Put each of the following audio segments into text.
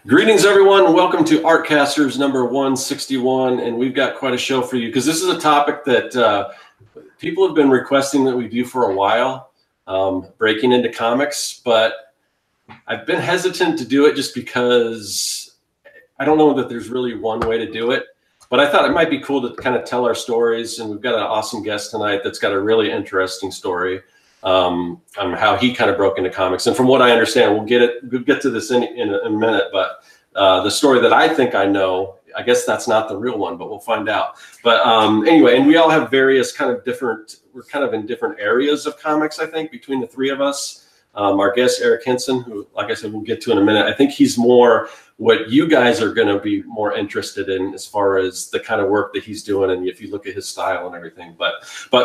Greetings, everyone. Welcome to Artcasters number 161, and we've got quite a show for you because this is a topic that people have been requesting that we do for a while, breaking into comics, but I've been hesitant to do it just because I don't know that there's really one way to do it, but I thought it might be cool to kind of tell our stories, and we've got an awesome guest tonight that's got a really interesting story on how he kind of broke into comics. And from what I understand, we'll get to this in a minute, but the story that I think I know, I guess that's not the real one, but we'll find out. But anyway, and we all have various kind of different, we're kind of in different areas of comics, I think, between the three of us. Our guest, Eric Henson, who, like I said, we'll get to in a minute. I think he's more what you guys are going to be more interested in as far as the kind of work that he's doing, and if you look at his style and everything. But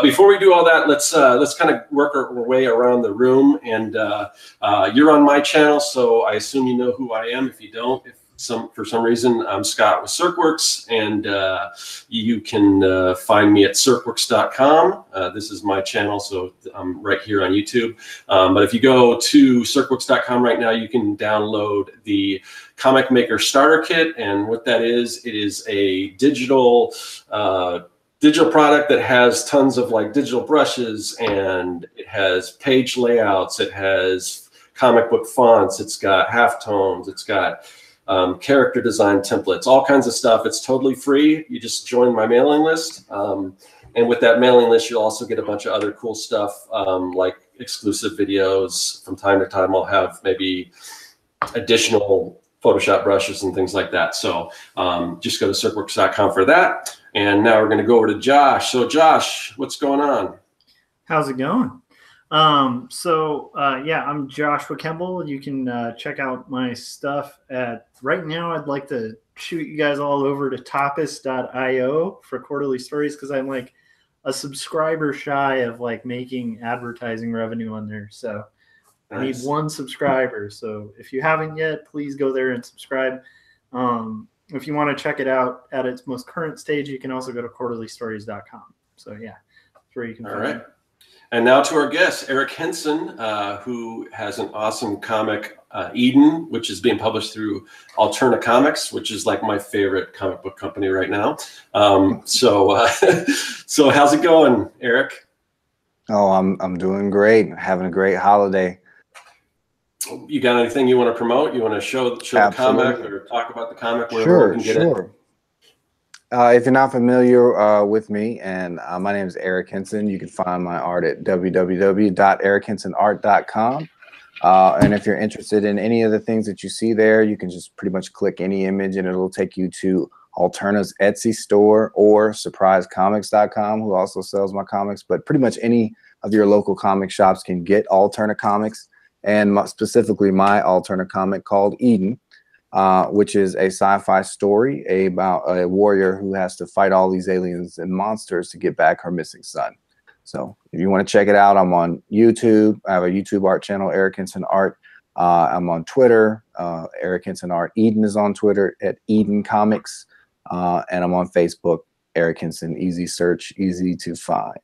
before we do all that, let's kind of work our way around the room. And you're on my channel, so I assume you know who I am. If you don't, for some reason, I'm Scott with Circworks, and you can find me at circworks.com. This is my channel, so I'm right here on YouTube. But if you go to circworks.com right now, you can download the Comic Maker Starter Kit, and what that is, it is a digital product that has tons of like digital brushes, and it has page layouts, it has comic book fonts, it's got halftones, it's got character design templates, all kinds of stuff. It's totally free. You just join my mailing list. And with that mailing list, you'll also get a bunch of other cool stuff, like exclusive videos. From time to time, I'll have maybe additional Photoshop brushes and things like that. So just go to circworks.com for that. And now we're going to go over to Josh. So Josh, what's going on? How's it going? Yeah, I'm Joshua Kemble. You can check out my stuff at, right now I'd like to shoot you guys all over to topis.io for quarterly stories, because I'm like a subscriber shy of like making advertising revenue on there. So nice. I need one subscriber. So if you haven't yet, please go there and subscribe. If you want to check it out at its most current stage, you can also go to quarterlystories.com. So yeah, that's where you can find it. And now to our guest, Eric Henson, who has an awesome comic, Eden, which is being published through Alterna Comics, which is like my favorite comic book company right now. So how's it going, Eric? Oh, I'm doing great. Having a great holiday. You got anything you want to promote? You want to show the comic or talk about the comic? Sure, sure. If you're not familiar with me, and my name is Eric Henson, you can find my art at www.erichensonart.com. And if you're interested in any of the things that you see there, you can just pretty much click any image and it'll take you to Alterna's Etsy store or surprisecomics.com, who also sells my comics. But pretty much any of your local comic shops can get Alterna comics, and specifically my Alterna comic called Eden. Which is a sci-fi story about a warrior who has to fight all these aliens and monsters to get back her missing son. So if you want to check it out, I'm on YouTube. I have a YouTube art channel, Eric Henson Art. I'm on Twitter, Eric Henson Art. Eden is on Twitter at Eden Comics. And I'm on Facebook, Eric Henson. Easy search, easy to find.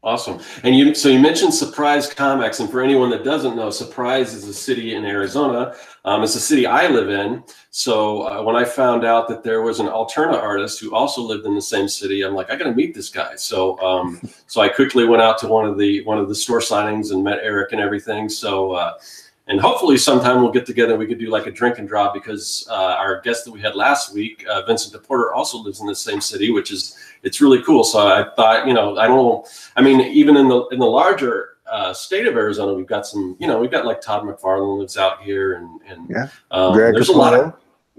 Awesome. And so you mentioned Surprise Comics, and for anyone that doesn't know, Surprise is a city in Arizona. It's a city I live in. So when I found out that there was an Alterna artist who also lived in the same city, I'm like, I got to meet this guy. So so I quickly went out to one of the store signings and met Eric and everything. So and hopefully sometime we'll get together. We could do like a drink and draw, because our guest that we had last week, Vincent DePorter, also lives in the same city, which is, it's really cool. So I thought, I don't know. I mean, even in the larger state of Arizona, we've got some, we've got like Todd McFarlane lives out here, and yeah, there's Capullo. A lot of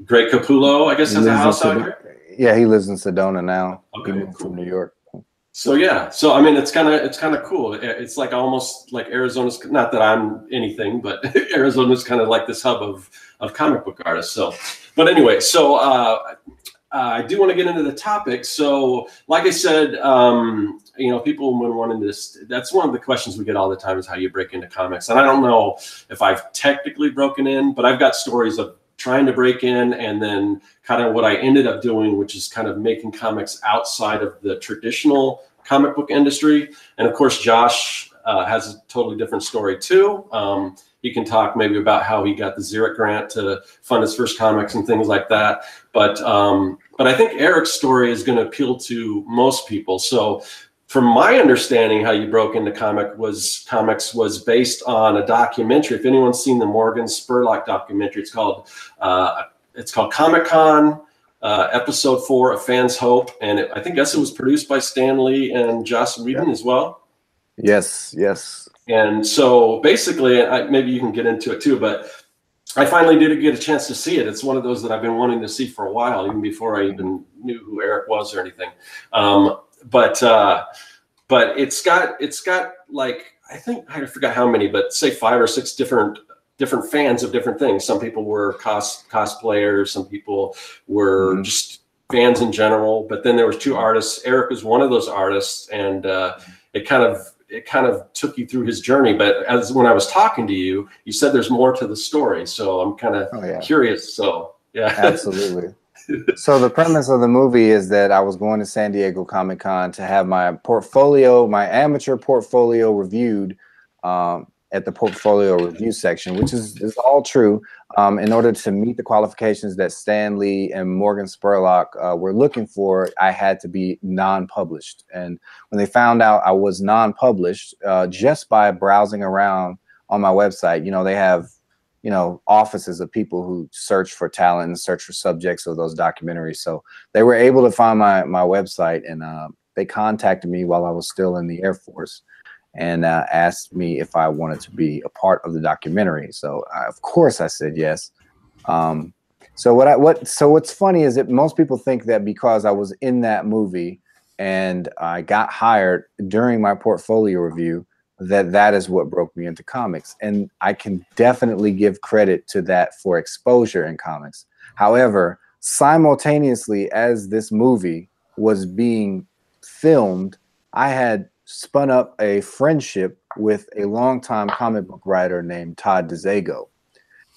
Greg Capullo, I guess, has a house out here. Yeah, he lives in Sedona now. Okay, he moved from New York. So yeah, so I mean, it's kind of cool. It's like almost like Arizona's, not that I'm anything, but Arizona's kind of like this hub of comic book artists. So, but anyway, so I do want to get into the topic. So, like I said, people when wanting this, that's one of the questions we get all the time, is how you break into comics. And I don't know if I've technically broken in, but I've got stories of trying to break in, and then kind of what I ended up doing, which is kind of making comics outside of the traditional comic book industry. And of course, Josh has a totally different story too. he can talk maybe about how he got the Zurich grant to fund his first comics and things like that. But I think Eric's story is going to appeal to most people. So from my understanding, how you broke into comics was based on a documentary. If anyone's seen the Morgan Spurlock documentary, it's called Comic-Con, episode 4, A Fan's Hope. And I guess it was produced by Stan Lee and Joss Whedon as well. Yes. And so basically, maybe you can get into it too, but I finally did get a chance to see it. It's one of those that I've been wanting to see for a while, even before I even knew who Eric was or anything. But it's got like, I forgot how many, but say 5 or 6 different fans of different things. Some people were cosplayers, some people were just fans in general. But then there was 2 artists. Eric was one of those artists, and it kind of took you through his journey. But when I was talking to you, you said there's more to the story. So I'm kind of curious. So yeah, absolutely. So the premise of the movie is that I was going to San Diego Comic-Con to have my amateur portfolio reviewed at the portfolio review section, which is all true. In order to meet the qualifications that Stan Lee and Morgan Spurlock were looking for, I had to be non-published. And when they found out I was non-published, just by browsing around on my website, they have offices of people who search for talent and search for subjects of those documentaries. So they were able to find my website, and they contacted me while I was still in the Air Force and asked me if I wanted to be a part of the documentary. So of course I said yes. So what's funny is that most people think that because I was in that movie and I got hired during my portfolio review, that is what broke me into comics. And I can definitely give credit to that for exposure in comics. However, simultaneously as this movie was being filmed, I had spun up a friendship with a longtime comic book writer named Todd DeZago.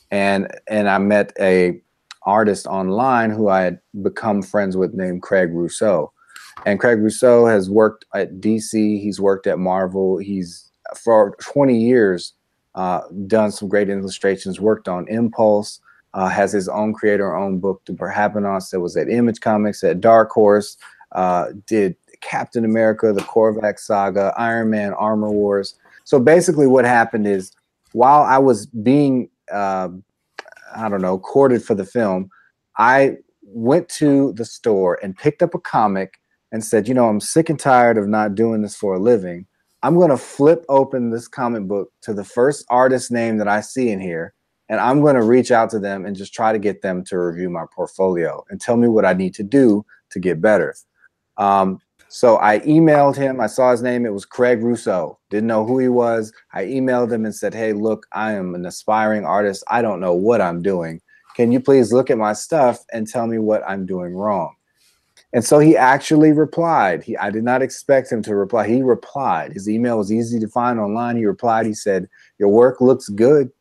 And I met a artist online who I had become friends with named Craig Rousseau. And Craig Rousseau has worked at DC, he's worked at Marvel, he's for 20 years done some great illustrations, worked on Impulse, has his own creator-owned book, The Perhaponauts, that was at Image Comics, at Dark Horse, did Captain America, the Korvac Saga, Iron Man, Armor Wars. So basically what happened is, while I was being, courted for the film, I went to the store and picked up a comic and said, I'm sick and tired of not doing this for a living. I'm going to flip open this comic book to the first artist name that I see in here, and I'm going to reach out to them and just try to get them to review my portfolio and tell me what I need to do to get better. So I emailed him. I saw his name. It was Craig Rousseau. Didn't know who he was. I emailed him and said, hey, look, I am an aspiring artist. I don't know what I'm doing. Can you please look at my stuff and tell me what I'm doing wrong? And so he actually replied. I did not expect him to reply. He replied. His email was easy to find online. He replied. He said, your work looks good.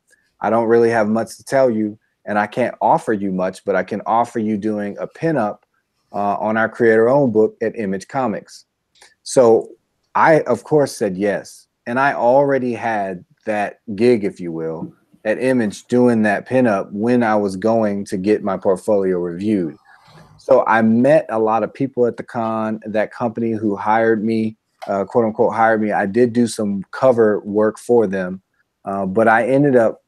I don't really have much to tell you, and I can't offer you much, but I can offer you doing a pinup on our creator-owned book at Image Comics. So I, of course, said yes. And I already had that gig, if you will, at Image doing that pinup when I was going to get my portfolio reviewed. So I met a lot of people at the con, that company who hired me, quote unquote, hired me. I did do some cover work for them, but I ended up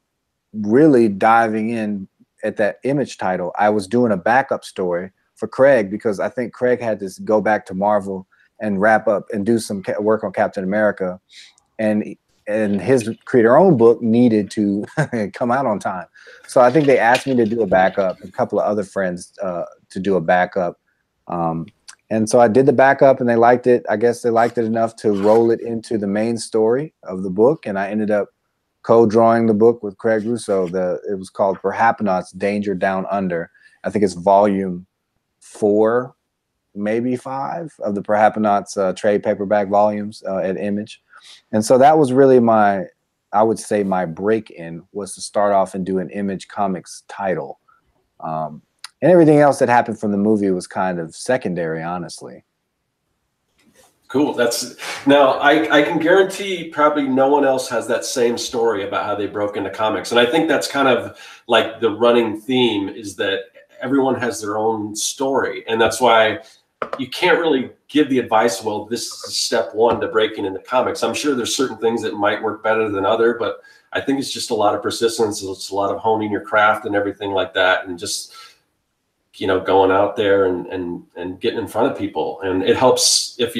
really diving in at that Image title. I was doing a backup story for Craig because I think Craig had to go back to Marvel and wrap up and do some work on Captain America. And his creator-owned book needed to come out on time. So I think they asked me to do a backup, a couple of other friends to do a backup. And so I did the backup and they liked it. I guess they liked it enough to roll it into the main story of the book. And I ended up co-drawing the book with Craig Rousseau. It was called Perhaponauts, Danger Down Under. I think it's volume 4, maybe 5 of the Perhaponauts trade paperback volumes at Image. And so that was really I would say my break-in, was to start off and do an Image Comics title. And everything else that happened from the movie was kind of secondary, honestly. Cool. That's now I can guarantee probably no one else has that same story about how they broke into comics. And I think that's kind of like the running theme is that everyone has their own story. And that's why you can't really give the advice, well, this is step one to breaking into comics. I'm sure there's certain things that might work better than other, but I think it's just a lot of persistence. It's a lot of honing your craft and everything like that. And just, you know, going out there and getting in front of people. And it helps if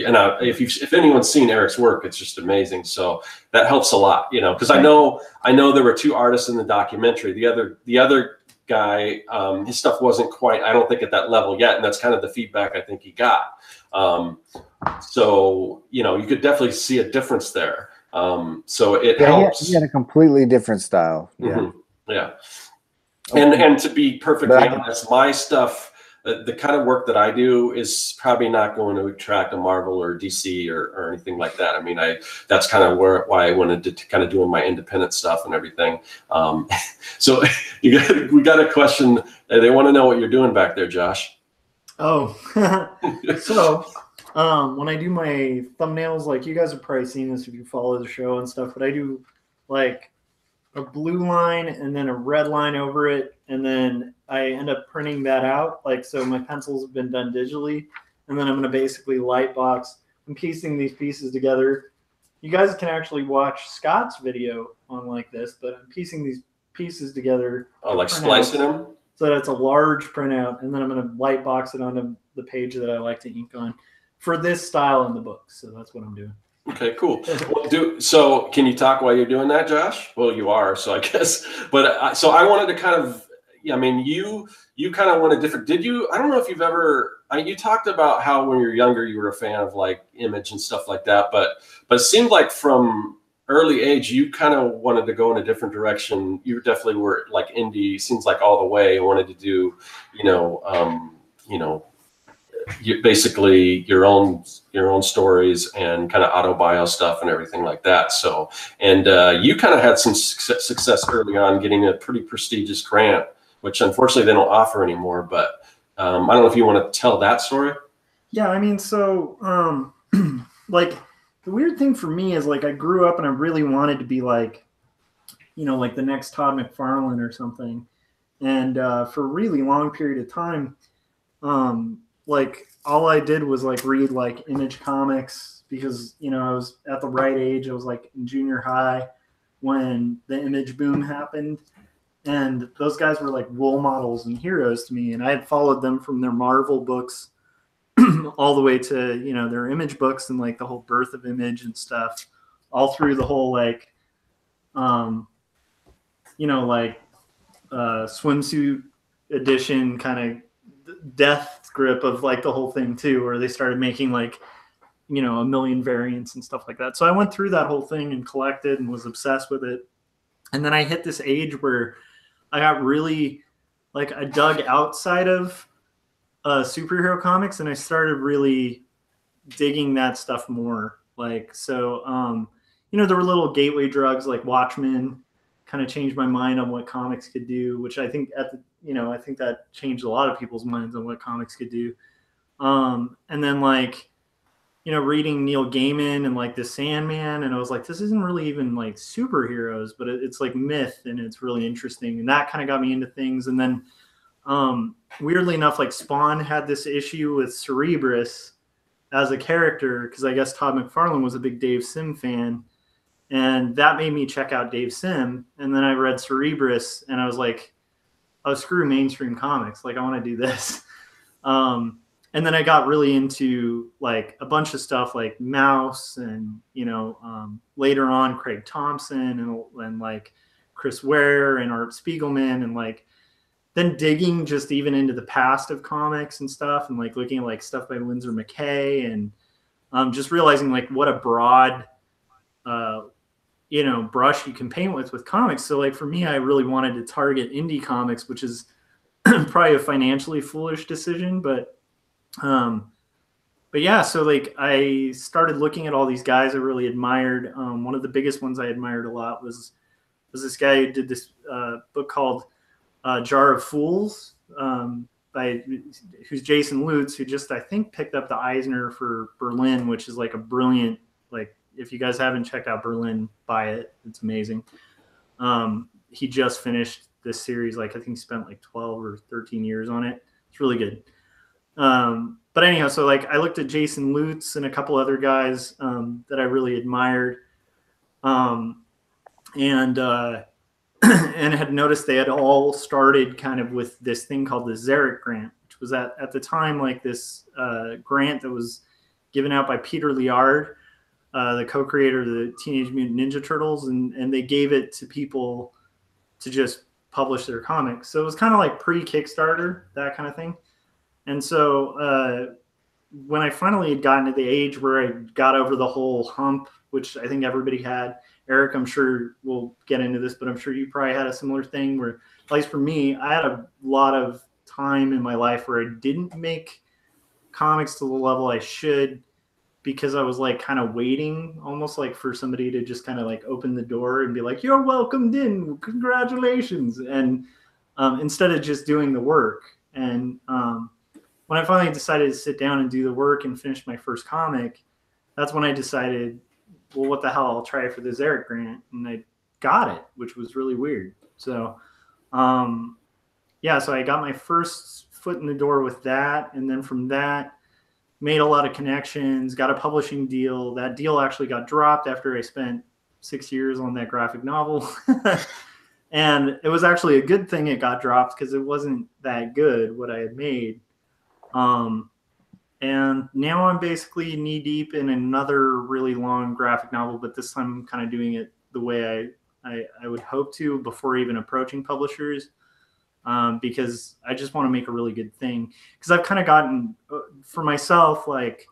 anyone's seen Eric's work, it's just amazing. So that helps a lot, you know, because I know there were two artists in the documentary. The other guy, his stuff wasn't quite, I don't think, at that level yet. And that's kind of the feedback I think he got. So, you know, you could definitely see a difference there. So it helps. He had a completely different style. Yeah. Mm-hmm. Yeah. And to be perfectly honest, my stuff, the kind of work that I do is probably not going to attract a Marvel or DC or anything like that. I mean, that's kind of why I wanted to kind of doing my independent stuff and everything. So we got a question. They want to know what you're doing back there, Josh. Oh, so when I do my thumbnails, like you guys have probably seen this if you follow the show and stuff, but I do like a blue line and then a red line over it, and then I end up printing that out. Like, so my pencils have been done digitally, and then I'm going to basically light box. I'm piecing these pieces together. You guys can actually watch Scott's video on like this, but I'm piecing these pieces together. Oh, like splicing them? So that it's a large printout, and then I'm going to light box it onto the page that I like to ink on for this style in the book. So that's what I'm doing. Okay, cool. Well, so can you talk while you're doing that, Josh? Well, you are, so I guess. But so I wanted to kind of, I mean, you kind of want a different. Did you? I don't know if you've ever. You talked about how when you're younger you were a fan of like Image and stuff like that, but it seemed like from early age you kind of wanted to go in a different direction. You definitely were like indie. Seems like all the way. Wanted to do, basically your own stories and kind of autobio stuff and everything like that. So, and you kind of had some success early on getting a pretty prestigious grant, which unfortunately they don't offer anymore. But I don't know if you want to tell that story. Yeah, I mean, so like the weird thing for me is like I grew up and I really wanted to be like, you know, like the next Todd McFarlane or something. And for a really long period of time, like all I did was like read like Image comics because, you know, I was at the right age. I was like in junior high when the Image boom happened. And those guys were like role models and heroes to me. And I had followed them from their Marvel books all the way to, you know, their Image books and like the whole birth of Image and stuff, all through the whole like, you know, like swimsuit edition kind of death grip of like the whole thing too, where they started making like, you know, a million variants and stuff like that. So I went through that whole thing and collected and was obsessed with it. And then I hit this age where I got really like, I dug outside of superhero comics and I started really digging that stuff more. Like, so, you know, there were little gateway drugs like Watchmen kind of changed my mind on what comics could do, which I think I think that changed a lot of people's minds on what comics could do. And then like, you know, reading Neil Gaiman and like the Sandman, and I was like, this isn't really even like superheroes, but it's like myth and it's really interesting. And that kind of got me into things. And then weirdly enough, like Spawn had this issue with Cerebrus as a character because I guess Todd McFarlane was a big Dave Sim fan. And that made me check out Dave Sim. And then I read Cerebrus and I was like, oh, screw mainstream comics. Like, I want to do this. And then I got really into like a bunch of stuff like Mouse and, you know, later on Craig Thompson and like Chris Ware and Art Spiegelman and like then digging just even into the past of comics and stuff and like looking at like stuff by Winsor McKay and just realizing like what a broad, you know, brush you can paint with comics. So like for me, I really wanted to target indie comics, which is probably a financially foolish decision, but yeah, so like I started looking at all these guys I really admired. One of the biggest ones I admired a lot was this guy who did this book called Jar of Fools. who's Jason Lutz, who just, I think, picked up the Eisner for Berlin, which is like a brilliant, like, if you guys haven't checked out Berlin, buy it. It's amazing. He just finished this series. Like, I think he spent like 12 or 13 years on it. It's really good. But anyhow, so like I looked at Jason Lutz and a couple other guys that I really admired, and had noticed they had all started kind of with this thing called the Zarek Grant, which was at the time like this grant that was given out by Peter Liard, the co-creator of the Teenage Mutant Ninja Turtles, and they gave it to people to just publish their comics. So it was kind of like pre-Kickstarter, that kind of thing. And so when I finally had gotten to the age where I got over the whole hump, which I think everybody had, Eric, I'm sure we'll get into this, but I'm sure you probably had a similar thing where, at least for me, I had a lot of time in my life where I didn't make comics to the level I should, because I was like kind of waiting almost like for somebody to just kind of like open the door and be like, you're welcomed in, congratulations. And instead of just doing the work. And when I finally decided to sit down and do the work and finish my first comic, that's when I decided, well, what the hell, I'll try for the Zarek Grant. And I got it, which was really weird. So, yeah, so I got my first foot in the door with that. And then from that, made a lot of connections, got a publishing deal. That deal actually got dropped after I spent 6 years on that graphic novel. And it was actually a good thing it got dropped because it wasn't that good, what I had made. And now I'm basically knee deep in another really long graphic novel, but this time I'm kind of doing it the way I would hope to before even approaching publishers, because I just want to make a really good thing. Because I've kind of gotten, for myself, like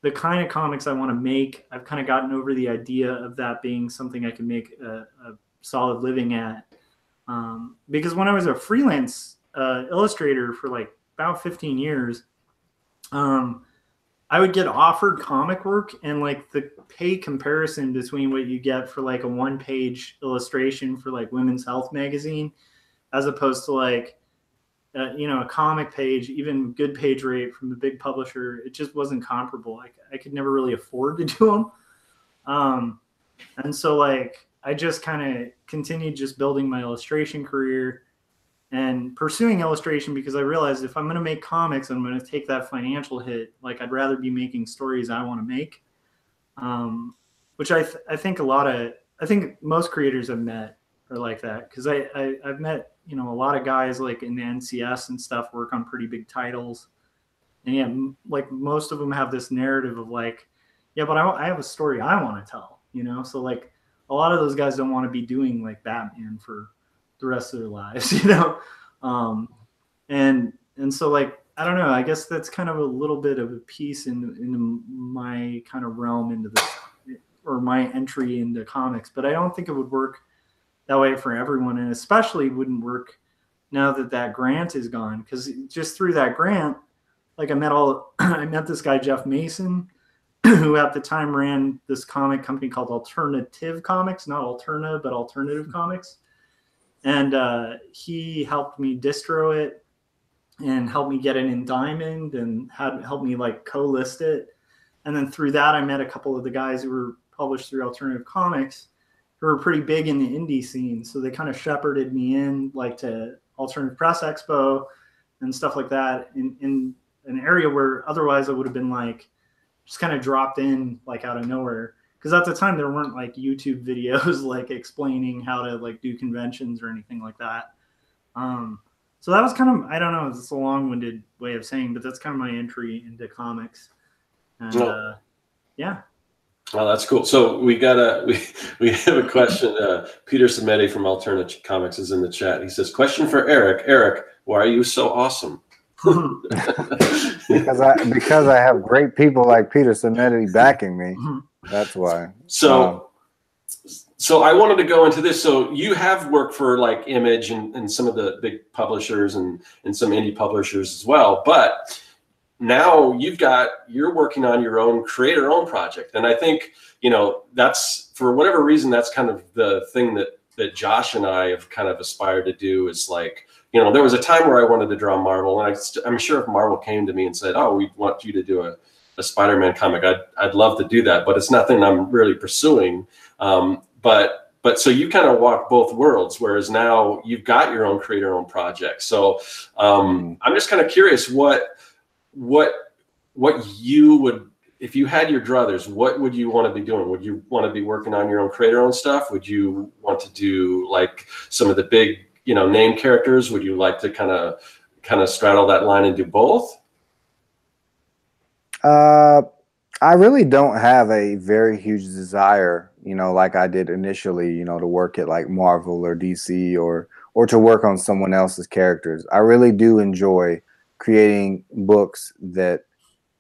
the kind of comics I want to make, I've kind of gotten over the idea of that being something I can make a solid living at. Because when I was a freelance illustrator for like about 15 years, I would get offered comic work, and like the pay comparison between what you get for like a 1-page illustration for like Women's Health magazine, as opposed to like, a comic page, even good page rate from the big publisher, it just wasn't comparable. I could never really afford to do them. And so like, I just kind of continued just building my illustration career and pursuing illustration, because I realized if I'm going to make comics, I'm going to take that financial hit. Like, I'd rather be making stories I want to make, which I think I think most creators I've met are like that. Because I've met, a lot of guys like in the NCS and stuff work on pretty big titles. And yeah, like most of them have this narrative of like, yeah, but I have a story I want to tell, So like a lot of those guys don't want to be doing like Batman for the rest of their lives, and so like, I don't know, I guess that's kind of a little bit of a piece in my kind of realm into this, or my entry into comics, but I don't think it would work that way for everyone, and especially wouldn't work now that grant is gone, because just through that grant, like I met this guy Jeff Mason, who at the time ran this comic company called Alternative Comics, not Alterna, but Alternative Comics. And he helped me distro it and helped me get it in Diamond and helped me like co-list it. And then through that, I met a couple of the guys who were published through Alternative Comics who were pretty big in the indie scene. So they kind of shepherded me in like to Alternative Press Expo and stuff like that in an area where otherwise I would have been like just kind of dropped in like out of nowhere. Because at the time there weren't like YouTube videos like explaining how to like do conventions or anything like that. So that was kind of, I don't know, it's a long-winded way of saying, but that's kind of my entry into comics. And yeah. Oh, that's cool. So we have a question. Peter Samedi from Alterna Comics is in the chat. He says, question for Eric. Eric, why are you so awesome? because I have great people like Peter Samedi backing me. That's why. So I wanted to go into this. So you have worked for like Image and some of the big publishers and some indie publishers as well. But now you're working on your own creator-owned project. And I think, that's, for whatever reason, that's kind of the thing that that Josh and I have kind of aspired to do is like, you know, there was a time where I wanted to draw Marvel, and I'm sure if Marvel came to me and said, "Oh, we want you to do a Spider-Man comic," I'd love to do that, but it's nothing I'm really pursuing. But so you kind of walk both worlds, whereas now you've got your own creator-owned project. So I'm just kind of curious what you would, if you had your druthers, what would you want to be doing? Would you want to be working on your own creator-owned stuff? Would you want to do like some of the big, you know, name characters? Would you like to kind of straddle that line and do both? I really don't have a very huge desire, you know, like I did initially, you know, to work at like Marvel or DC or to work on someone else's characters. I really do enjoy creating books that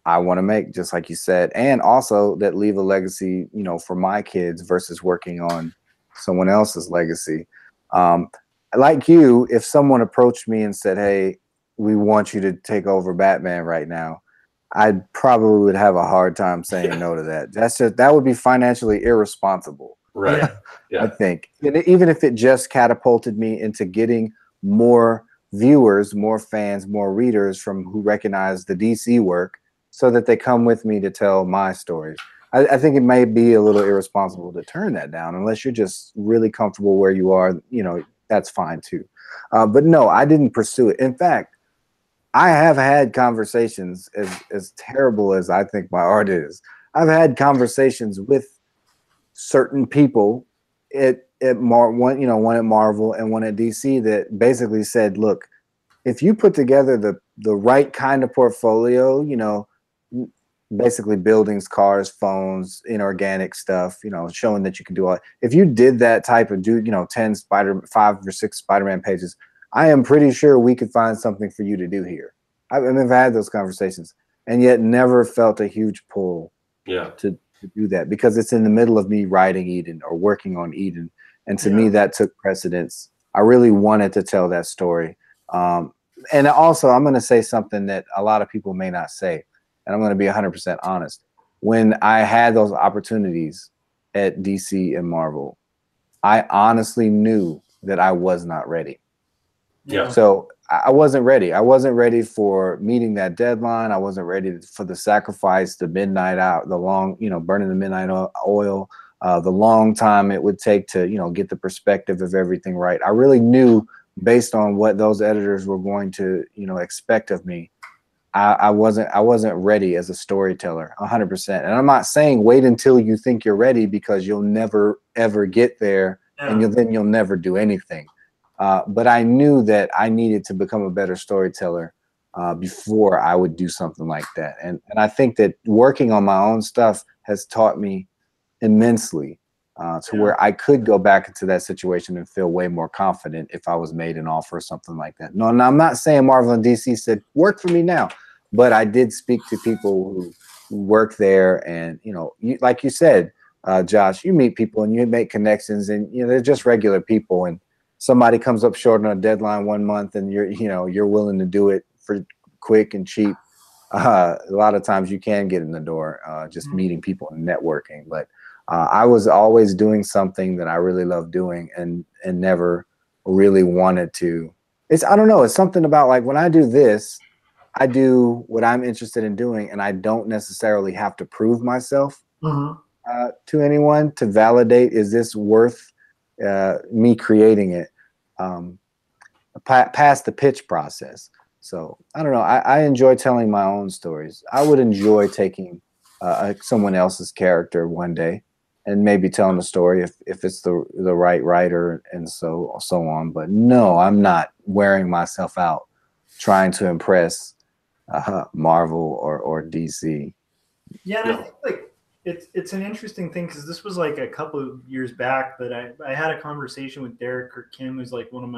I want to make, just like you said, and also that leave a legacy, you know, for my kids versus working on someone else's legacy. Like you, if someone approached me and said, "Hey, we want you to take over Batman right now," I probably would have a hard time saying no to that. That would be financially irresponsible. Right. Yeah. I think. And even if it just catapulted me into getting more viewers, more fans, more readers from who recognize the DC work so that they come with me to tell my stories. I think it may be a little irresponsible to turn that down unless you're just really comfortable where you are, you know, that's fine too. But no, I didn't pursue it. In fact, I have had conversations, as terrible as I think my art is. I've had conversations with certain people one at Marvel and one at DC that basically said, "Look, if you put together the right kind of portfolio, you know, basically buildings, cars, phones, inorganic stuff, you know, showing that you can do all. If you did that type of 5 or 6 Spider-Man pages, I am pretty sure we could find something for you to do here." I've had those conversations and yet never felt a huge pull to do that because it's in the middle of me writing Eden or working on Eden. And to me, that took precedence. I really wanted to tell that story. And also, I'm going to say something that a lot of people may not say, and I'm going to be 100% honest. When I had those opportunities at DC and Marvel, I honestly knew that I was not ready. Yeah. So I wasn't ready. I wasn't ready for meeting that deadline. I wasn't ready for the sacrifice, the midnight out, the long, you know, burning the midnight oil, the long time it would take to, you know, get the perspective of everything right. I really knew based on what those editors were going to, you know, expect of me. I wasn't ready as a storyteller 100%. And I'm not saying wait until you think you're ready because you'll never, ever get there and you'll never do anything. But I knew that I needed to become a better storyteller before I would do something like that. And I think that working on my own stuff has taught me immensely to where I could go back into that situation and feel way more confident if I was made an offer or something like that. No, I'm not saying Marvel and DC said, "Work for me now." But I did speak to people who work there. And, you know, like you said, Josh, you meet people and you make connections and, you know, they're just regular people. And somebody comes up short on a deadline 1 month and you're willing to do it for quick and cheap. A lot of times you can get in the door just meeting people and networking. But I was always doing something that I really loved doing and never really wanted to. I don't know. It's something about like when I do this, I do what I'm interested in doing, and I don't necessarily have to prove myself to anyone to validate, is this worth me creating it past the pitch process. So I don't know. I enjoy telling my own stories. I would enjoy taking someone else's character one day and maybe telling the story if it's the right writer and so on. But no, I'm not wearing myself out trying to impress Marvel or DC. Yeah, and I think like it's an interesting thing because this was like a couple of years back, but I had a conversation with Derek or Kim, who's like one of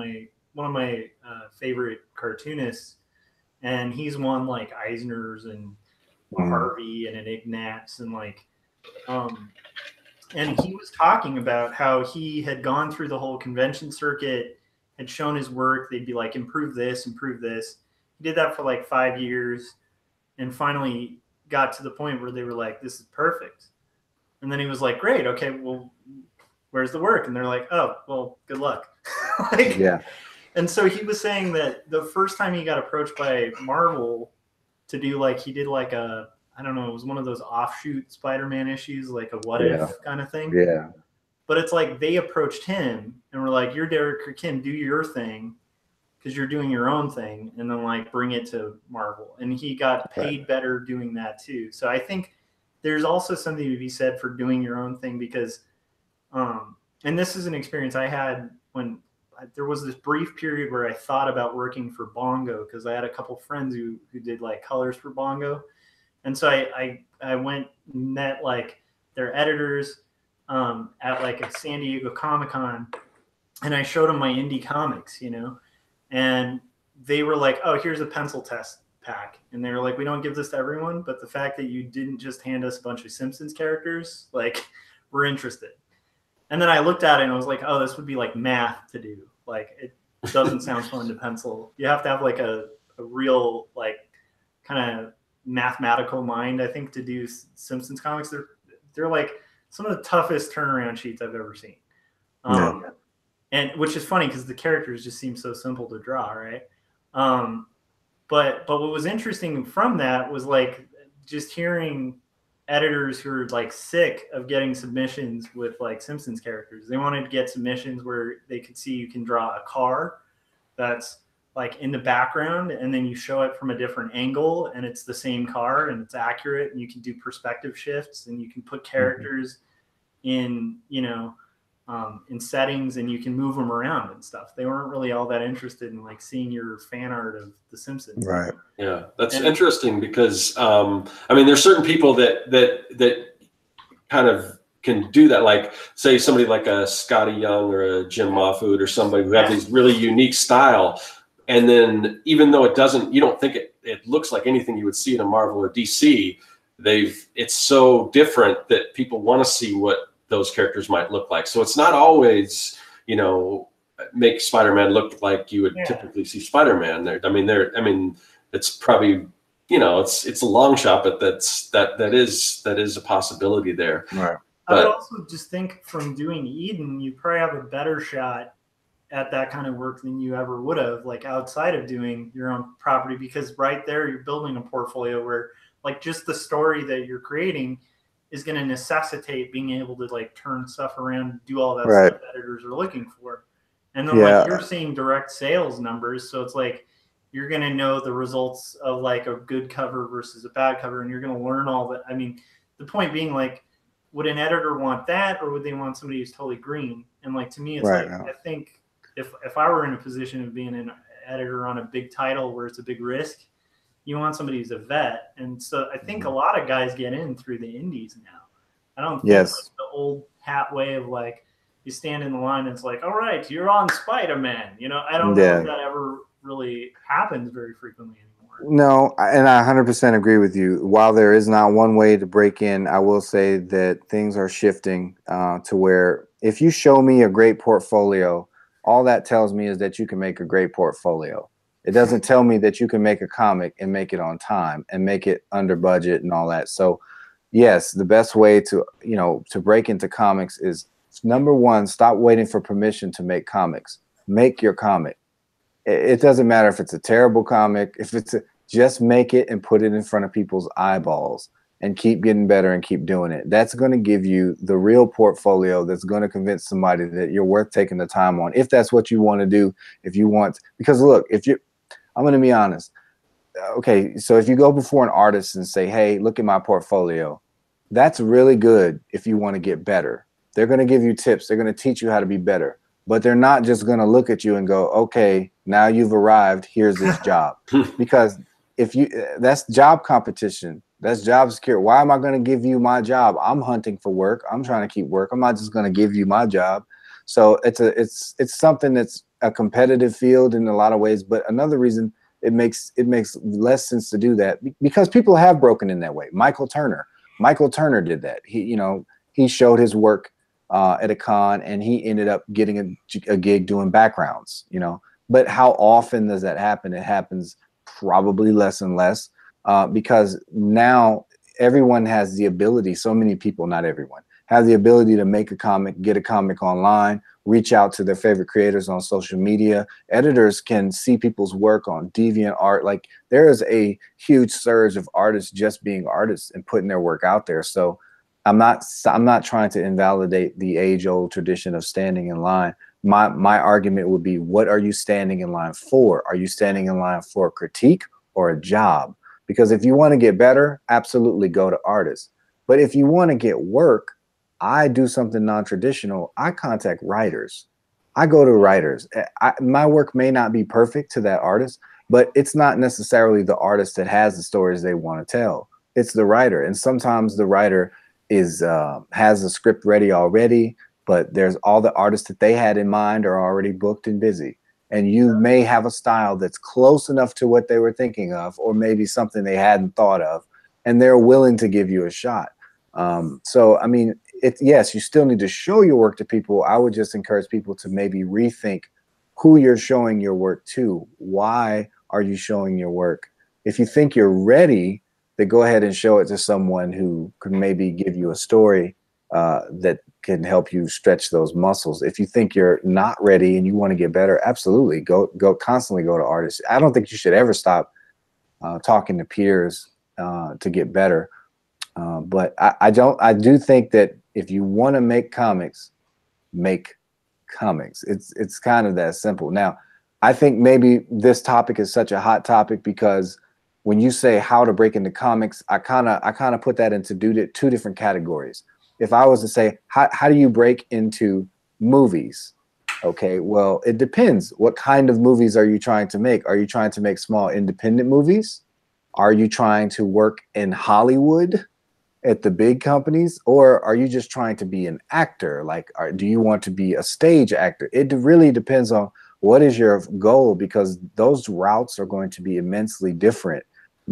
my favorite cartoonists, and he's won like Eisner's and Harvey and an Ignatz and like and he was talking about how he had gone through the whole convention circuit, had shown his work. They'd be like, improve this, improve this. He did that for like 5 years and finally got to the point where they were like, this is perfect. And then he was like, great. Okay, well, where's the work? And they're like, oh, well, good luck. Like, Yeah. And so he was saying that the first time he got approached by Marvel to do like, he did like a, I don't know, it was one of those offshoot Spider-Man issues, like a what if kind of thing. Yeah. But it's like they approached him and were like, you're Derek Kim, do your thing because you're doing your own thing, and then like bring it to Marvel. And he got paid better doing that too. So I think there's also something to be said for doing your own thing because, and this is an experience I had when there was this brief period where I thought about working for Bongo because I had a couple friends who did like colors for Bongo. And so I went and met like their editors at like a San Diego Comic-Con, and I showed them my indie comics, you know, and they were like, oh, here's a pencil test pack. And they were like, we don't give this to everyone, but the fact that you didn't just hand us a bunch of Simpsons characters, like, we're interested. And then I looked at it and I was like, oh, this would be like math to do. Like, it doesn't sound fun to pencil. You have to have like a real, like, kind of mathematical mind, I think, to do Simpsons comics. They're like some of the toughest turnaround sheets I've ever seen. And which is funny because the characters just seem so simple to draw, right? But what was interesting from that was like just hearing editors who are like sick of getting submissions with like Simpsons characters. They wanted to get submissions where they could see you can draw a car that's like in the background and then you show it from a different angle and it's the same car and it's accurate and you can do perspective shifts and you can put characters in, you know, in settings and you can move them around and stuff. They weren't really all that interested in like seeing your fan art of the Simpsons. Right. Yeah, that's interesting because I mean, there's certain people that kind of can do that. Like, say somebody like a Scotty Young or a Jim Mahfood or somebody who have these really unique style, and then even though you don't think it looks like anything you would see in a Marvel or DC, it's so different that people want to see what those characters might look like. So it's not always, you know, make Spider-Man look like you would typically see Spider-Man there. I mean, it's probably, you know, it's a long shot, but that is a possibility there. Right. I would also just think from doing Eden, you probably have a better shot at that kind of work than you ever would have, like outside of doing your own property, because right there you're building a portfolio where like just the story that you're creating is going to necessitate being able to like turn stuff around, do all that stuff editors are looking for. And then like you're seeing direct sales numbers. So it's like, you're going to know the results of like a good cover versus a bad cover. And you're going to learn all that. I mean, the point being like, would an editor want that? Or would they want somebody who's totally green? And like, to me, it's like, I think if I were in a position of being an editor on a big title where it's a big risk, you want somebody who's a vet. And so I think a lot of guys get in through the indies now. I don't think like the old hat way of like, you stand in the line and it's like, all right, you're on Spider-Man. You know, I don't know if that ever really happens very frequently anymore. No, and I 100% agree with you. While there is not one way to break in, I will say that things are shifting to where if you show me a great portfolio, all that tells me is that you can make a great portfolio. It doesn't tell me that you can make a comic and make it on time and make it under budget and all that. So yes, the best way to, you know, to break into comics is, number one, stop waiting for permission to make comics. Make your comic. It doesn't matter if it's a terrible comic. If it's just make it and put it in front of people's eyeballs and keep getting better and keep doing it. That's going to give you the real portfolio that's going to convince somebody that you're worth taking the time on. If that's what you want to do, if you want, because look, I'm going to be honest. Okay, so if you go before an artist and say, hey, look at my portfolio, that's really good if you want to get better. They're going to give you tips. They're going to teach you how to be better. But they're not just going to look at you and go, okay, now you've arrived. Here's this job. Because that's job competition. That's job security. Why am I going to give you my job? I'm hunting for work. I'm trying to keep work. I'm not just going to give you my job. So it's something that's a competitive field in a lot of ways. But another reason it makes less sense to do that because people have broken in that way. Michael Turner did that. He showed his work at a con and he ended up getting a gig doing backgrounds, you know. But how often does that happen? It happens probably less and less because now everyone has the ability. So many people, not everyone, have the ability to make a comic, get a comic online, reach out to their favorite creators on social media. Editors can see people's work on DeviantArt. Like, there is a huge surge of artists just being artists and putting their work out there. So I'm not trying to invalidate the age-old tradition of standing in line. My argument would be, what are you standing in line for? Are you standing in line for a critique or a job? Because if you want to get better, absolutely go to artists. But if you want to get work, I do something non-traditional. I contact writers. I go to writers. My work may not be perfect to that artist, but it's not necessarily the artist that has the stories they want to tell. It's the writer. And sometimes the writer has a script ready already, but there's all the artists that they had in mind are already booked and busy. And you may have a style that's close enough to what they were thinking of, or maybe something they hadn't thought of, and they're willing to give you a shot. So, I mean, yes, you still need to show your work to people. I would just encourage people to maybe rethink who you're showing your work to. Why are you showing your work? If you think you're ready, then go ahead and show it to someone who could maybe give you a story that can help you stretch those muscles. If you think you're not ready and you want to get better, absolutely constantly go to artists. I don't think you should ever stop talking to peers to get better. But I do think that if you want to make comics, make comics. It's kind of that simple. Now, I think maybe this topic is such a hot topic because when you say how to break into comics, I kind of put that into two different categories. If I was to say, how do you break into movies? Okay, well, it depends. What kind of movies are you trying to make? Are you trying to make small independent movies? Are you trying to work in Hollywood at the big companies? Or are you just trying to be an actor? Like, do you want to be a stage actor? It really depends on what is your goal, because those routes are going to be immensely different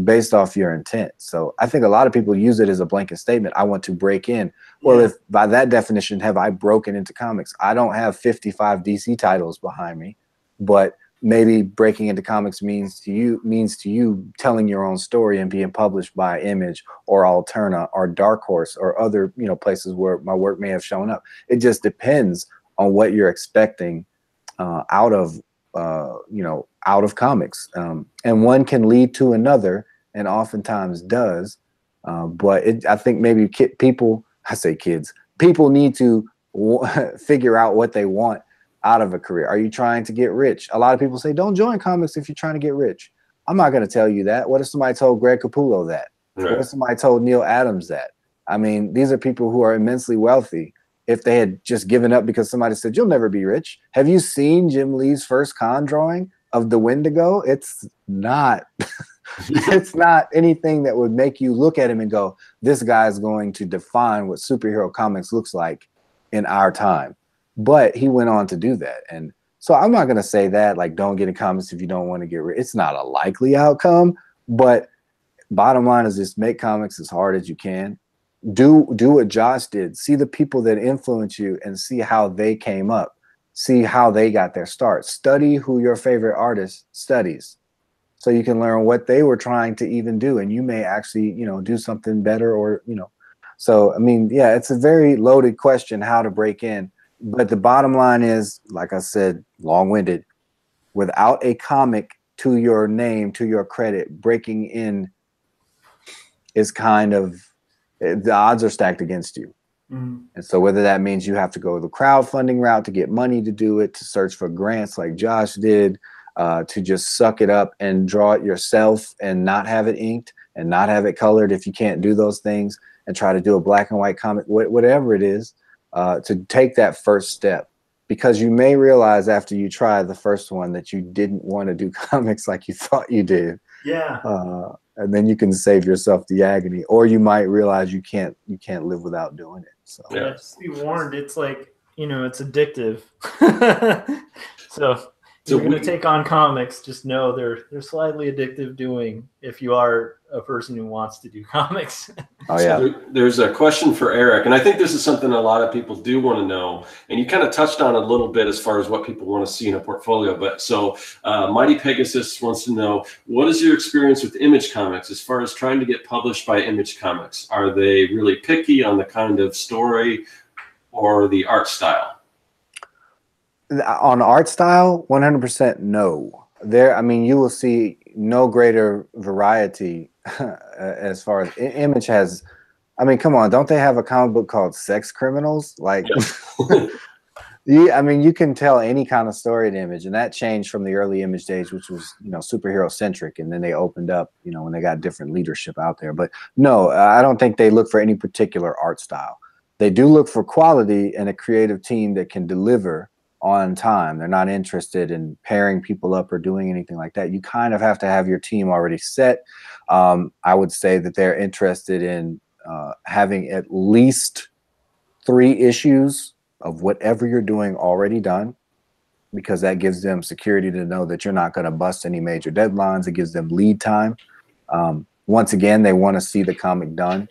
based off your intent. So I think a lot of people use it as a blanket statement. I want to break in. Well, if by that definition, have I broken into comics? I don't have 55 DC titles behind me, but maybe breaking into comics means to you telling your own story and being published by Image or Alterna or Dark Horse or other, places where my work may have shown up. It just depends on what you're expecting out of comics. And one can lead to another, and oftentimes does. But I think maybe people need to figure out what they want out of a career. Are you trying to get rich? A lot of people say, don't join comics if you're trying to get rich. I'm not going to tell you that. What if somebody told Greg Capullo that? Right. What if somebody told Neil Adams that? I mean, these are people who are immensely wealthy. If they had just given up because somebody said, you'll never be rich. Have you seen Jim Lee's first con drawing of the Wendigo? It's not, it's not anything that would make you look at him and go, this guy is going to define what superhero comics looks like in our time. But he went on to do that. And so I'm not going to say that, like, don't get in comics if you don't want to get rich. It's not a likely outcome, but bottom line is just make comics as hard as you can. Do what Josh did. See the people that influence you and see how they came up. See how they got their start. Study who your favorite artist studies so you can learn what they were trying to even do. And you may actually, do something better or, So, I mean, yeah, it's a very loaded question, how to break in. But the bottom line is, like I said, long-winded, without a comic to your name, to your credit, breaking in is kind of, the odds are stacked against you. Mm-hmm. And so whether that means you have to go the crowdfunding route to get money to do it, to search for grants like Josh did, to just suck it up and draw it yourself and not have it inked and not have it colored if you can't do those things, and try to do a black and white comic, whatever it is, to take that first step. Because you may realize after you try the first one that you didn't want to do comics like you thought you did. Yeah. And then you can save yourself the agony, or you might realize you can't live without doing it. So just be warned, it's like, it's addictive. So you're going to take on comics, just know they're slightly addictive doing if you are a person who wants to do comics. Oh yeah. So there's a question for Eric, and I think this is something a lot of people do want to know, and you kind of touched on a little bit as far as what people want to see in a portfolio. But so Mighty Pegasus wants to know, what is your experience with Image Comics as far as trying to get published by Image Comics? Are they really picky on the kind of story or the art style? On art style, 100% no. I mean, you will see no greater variety as far as Image has. I mean, come on, don't they have a comic book called Sex Criminals? Like, I mean, you can tell any kind of story in Image, and that changed from the early Image days, which was, superhero centric, and then they opened up, when they got different leadership out there. But no, I don't think they look for any particular art style. They do look for quality and a creative team that can deliver on time. They're not interested in pairing people up or doing anything like that. You kind of have to have your team already set. I would say that they're interested in having at least 3 issues of whatever you're doing already done, because that gives them security to know that you're not going to bust any major deadlines. It gives them lead time. Once again, they want to see the comic done,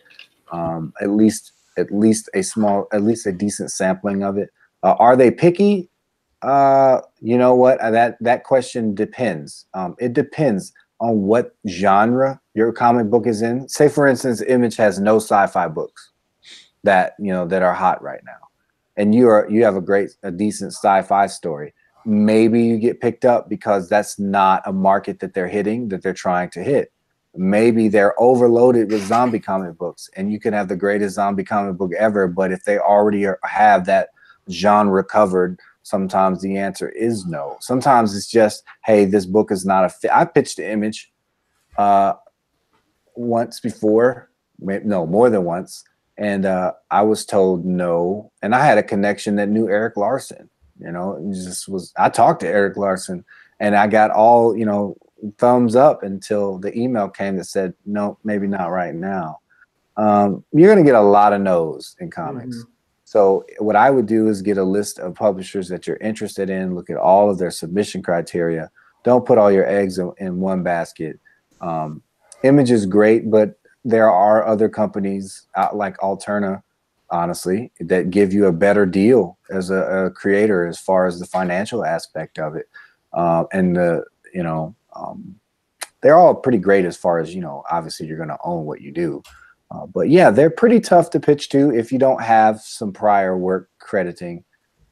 at least a decent sampling of it. Are they picky? You know what? That question depends. It depends on what genre your comic book is in. Say, for instance, Image has no sci-fi books that are hot right now, and you have a decent sci-fi story. Maybe you get picked up because that's not a market that they're hitting, that they're trying to hit. Maybe they're overloaded with zombie comic books, and you can have the greatest zombie comic book ever, but if they already have that genre covered, sometimes the answer is no. Sometimes it's just, hey, this book is not a fit. I pitched the Image once before, no, more than once, and I was told no. And I had a connection that knew Eric Larson. I talked to Eric Larson, and I got all thumbs up until the email came that said, no, maybe not right now. You're going to get a lot of no's in comics. Mm-hmm. So what I would do is get a list of publishers that you're interested in, look at all of their submission criteria. Don't put all your eggs in one basket. Image is great, but there are other companies like Alterna, honestly, that give you a better deal as a creator as far as the financial aspect of it. They're all pretty great as far as, obviously you're going to own what you do. But yeah, they're pretty tough to pitch to if you don't have some prior work crediting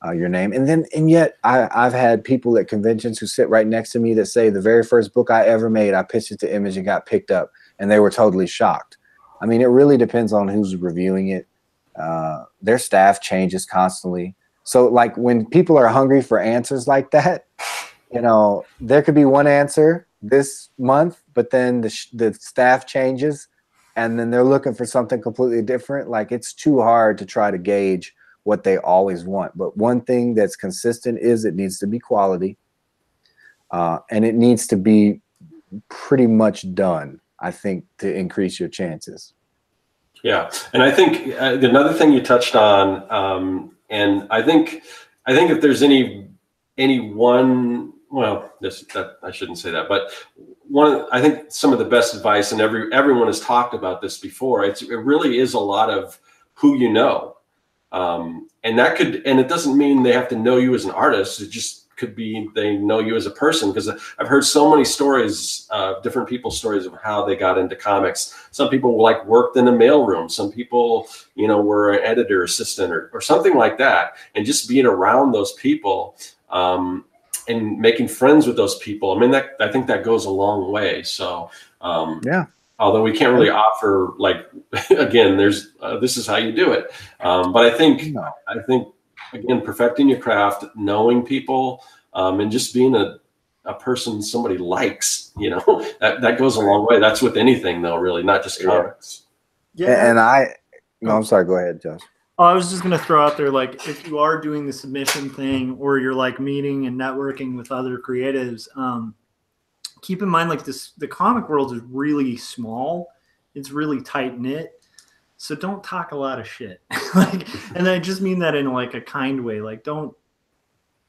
your name. And yet I've had people at conventions who sit right next to me that say the very first book I ever made, I pitched it to Image and got picked up, and they were totally shocked. I mean, it really depends on who's reviewing it. Their staff changes constantly. So like when people are hungry for answers like that, there could be one answer this month, but then the staff changes, and then they're looking for something completely different. Like, it's too hard to try to gauge what they always want. But one thing that's consistent is it needs to be quality, and it needs to be pretty much done, I think, to increase your chances. Yeah, and I think another thing you touched on, and I think if there's any one, well, I shouldn't say that, but I think some of the best advice, and everyone has talked about this before. It really is a lot of who you know, and it doesn't mean they have to know you as an artist. It just could be they know you as a person, because I've heard so many stories, different people's stories of how they got into comics. Some people worked in a mailroom. Some people, were an editor assistant or something like that. And just being around those people and making friends with those people. I mean, I think that goes a long way. So yeah. Although we can't really offer again, this is how you do it. But I think again, perfecting your craft, knowing people, and just being a person somebody likes, that goes a long way. That's with anything, though, really, not just comics. Yeah. And I'm sorry, go ahead, Josh. Oh, I was just going to throw out there, if you are doing the submission thing, or you're meeting and networking with other creatives, keep in mind, the comic world is really small. It's really tight knit. So don't talk a lot of shit. And I just mean that in a kind way.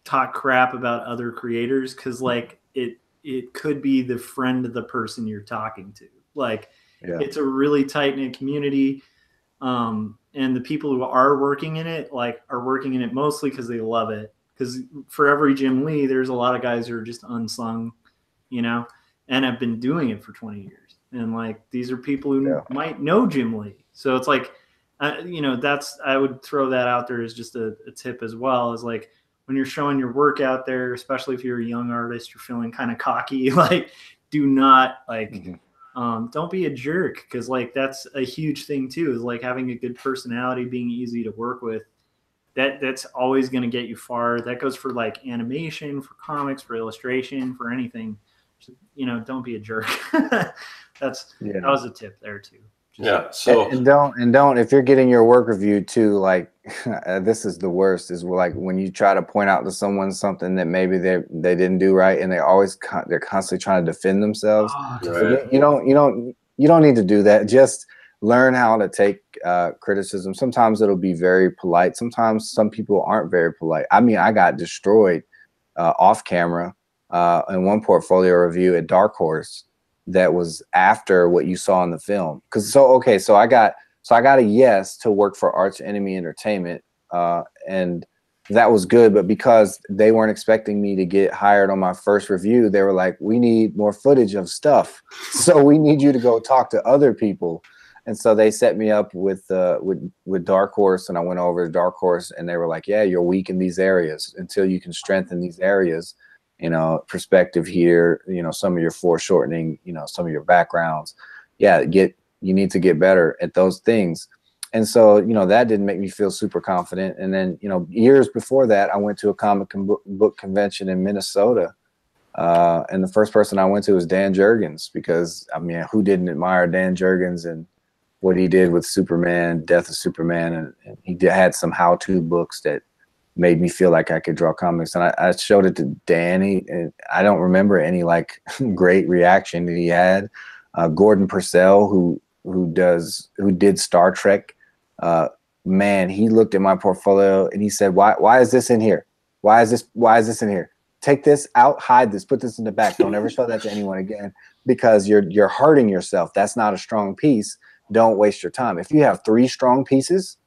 talk crap about other creators, because like it could be the friend of the person you're talking to. Like it's a really tight knit community. And the people who are working in it, like, are working in it mostly because they love it. Because for every Jim Lee, there's a lot of guys who are just unsung, you know, and have been doing it for 20 years. And like, these are people who might know Jim Lee. So it's like, you know, I would throw that out there as just a tip as well, is like, when you're showing your work out there, especially if you're a young artist, you're feeling kind of cocky, like, do not like, don't be a jerk, because like that's a huge thing too, is like having a good personality, being easy to work with. That's always going to get you far. That goes for like animation, for comics, for illustration, for anything. You know, don't be a jerk. That was a tip there too. So and don't if you're getting your work reviewed too, like this is the worst, is like when you try to point out to someone something that maybe they didn't do right, and they're constantly trying to defend themselves. You don't need to do that. Just learn how to take criticism. Sometimes it'll be very polite. Sometimes some people aren't very polite. I mean, I got destroyed off camera in one portfolio review at Dark Horse that was after what you saw in the film. So I got a yes to work for Arch Enemy Entertainment, and that was good. But because they weren't expecting me to get hired on my first review, they were like, "We need more footage of stuff, so we need you to go talk to other people." And so they set me up with Dark Horse, and I went over to Dark Horse, and they were like, "Yeah, you're weak in these areas. Until you can strengthen these areas, you know, perspective here, you know, some of your foreshortening, you know, some of your backgrounds. You need to get better at those things." And so, you know, that didn't make me feel super confident. And then, you know, years before that, I went to a comic book convention in Minnesota. And the first person I went to was Dan Jurgens, because, I mean, who didn't admire Dan Jurgens and what he did with Superman, Death of Superman. And he had some how-to books that made me feel like I could draw comics. And I showed it to Danny, and I don't remember any like great reaction that he had. Gordon Purcell, who did Star Trek, man, he looked at my portfolio and he said, why is this in here? Why is this in here? Take this out, hide this, put this in the back. Don't ever show that to anyone again, because you're hurting yourself. That's not a strong piece. Don't waste your time. If you have 3 strong pieces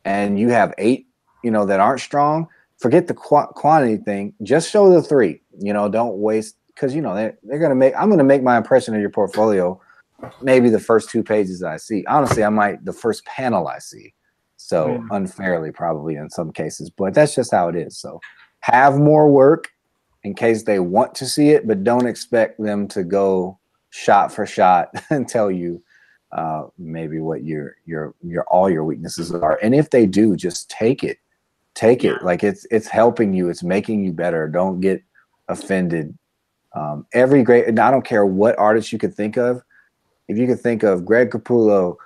and you have 8, you know, that aren't strong, forget the quantity thing. Just show the 3. You know, don't waste, because, you know, I'm gonna make my impression of your portfolio maybe the first 2 pages I see. Honestly, I might the first panel I see. So unfairly, probably in some cases, but that's just how it is. So have more work in case they want to see it, but don't expect them to go shot for shot and tell you maybe what your all your weaknesses are. And if they do, just take it. Like it's helping you. It's making you better. Don't get offended. Every great, and I don't care what artist you could think of. If you could think of Greg Capullo,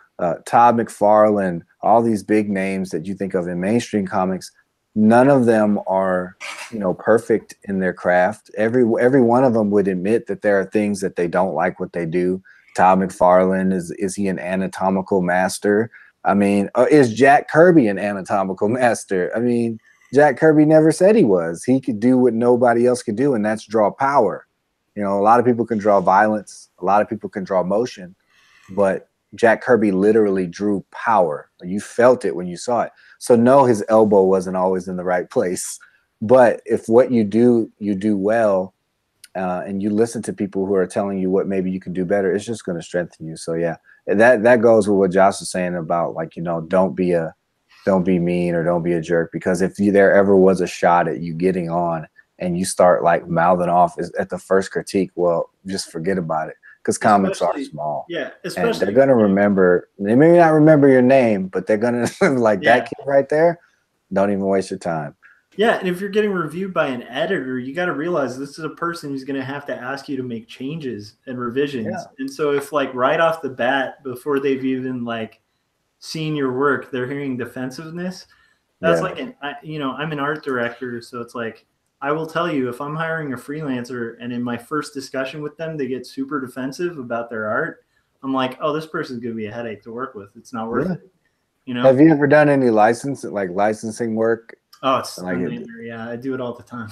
Todd McFarlane, all these big names that you think of in mainstream comics, none of them are, you know, perfect in their craft. Every one of them would admit that there are things that they don't like what they do. Todd McFarlane, is he an anatomical master? I mean, is Jack Kirby an anatomical master? I mean, Jack Kirby never said he was. He could do what nobody else could do, and that's draw power. You know, a lot of people can draw violence. A lot of people can draw motion, but Jack Kirby literally drew power. You felt it when you saw it. So no, his elbow wasn't always in the right place. But if what you do well, and you listen to people who are telling you what maybe you can do better, it's just going to strengthen you. So yeah, that goes with what Josh was saying about, like, you know, don't be mean or don't be a jerk, because if there ever was a shot at you getting on and you start like mouthing off at the first critique, well, just forget about it, because comics are small. Yeah, especially, and they're going to remember. They may not remember your name, but they're going to like that kid right there. Don't even waste your time. Yeah, and if you're getting reviewed by an editor, you got to realize this is a person who's going to have to ask you to make changes and revisions. Yeah. And so if like right off the bat, before they've even like seen your work, they're hearing defensiveness, that's like I'm an art director, so it's like, I will tell you, if I'm hiring a freelancer and in my first discussion with them, they get super defensive about their art, I'm like, oh, this person's going to be a headache to work with. It's not worth it. You know? Have you ever done any licensing work Oh, it's Like a nightmare. Yeah, I do it all the time.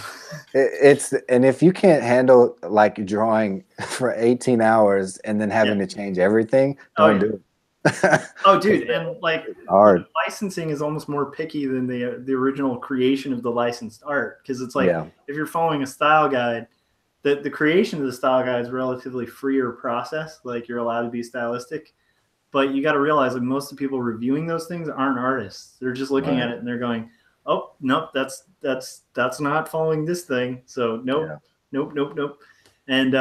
and if you can't handle like drawing for 18 hours and then having to change everything, don't do it. Oh, dude, and like hard. licensing is almost more picky than the original creation of the licensed art, because it's like if you're following a style guide, the creation of the style guide is a relatively freer process. Like you're allowed to be stylistic, but you got to realize like most of the people reviewing those things aren't artists. They're just looking at it and they're going, "Oh, nope, that's not following this thing." So nope. And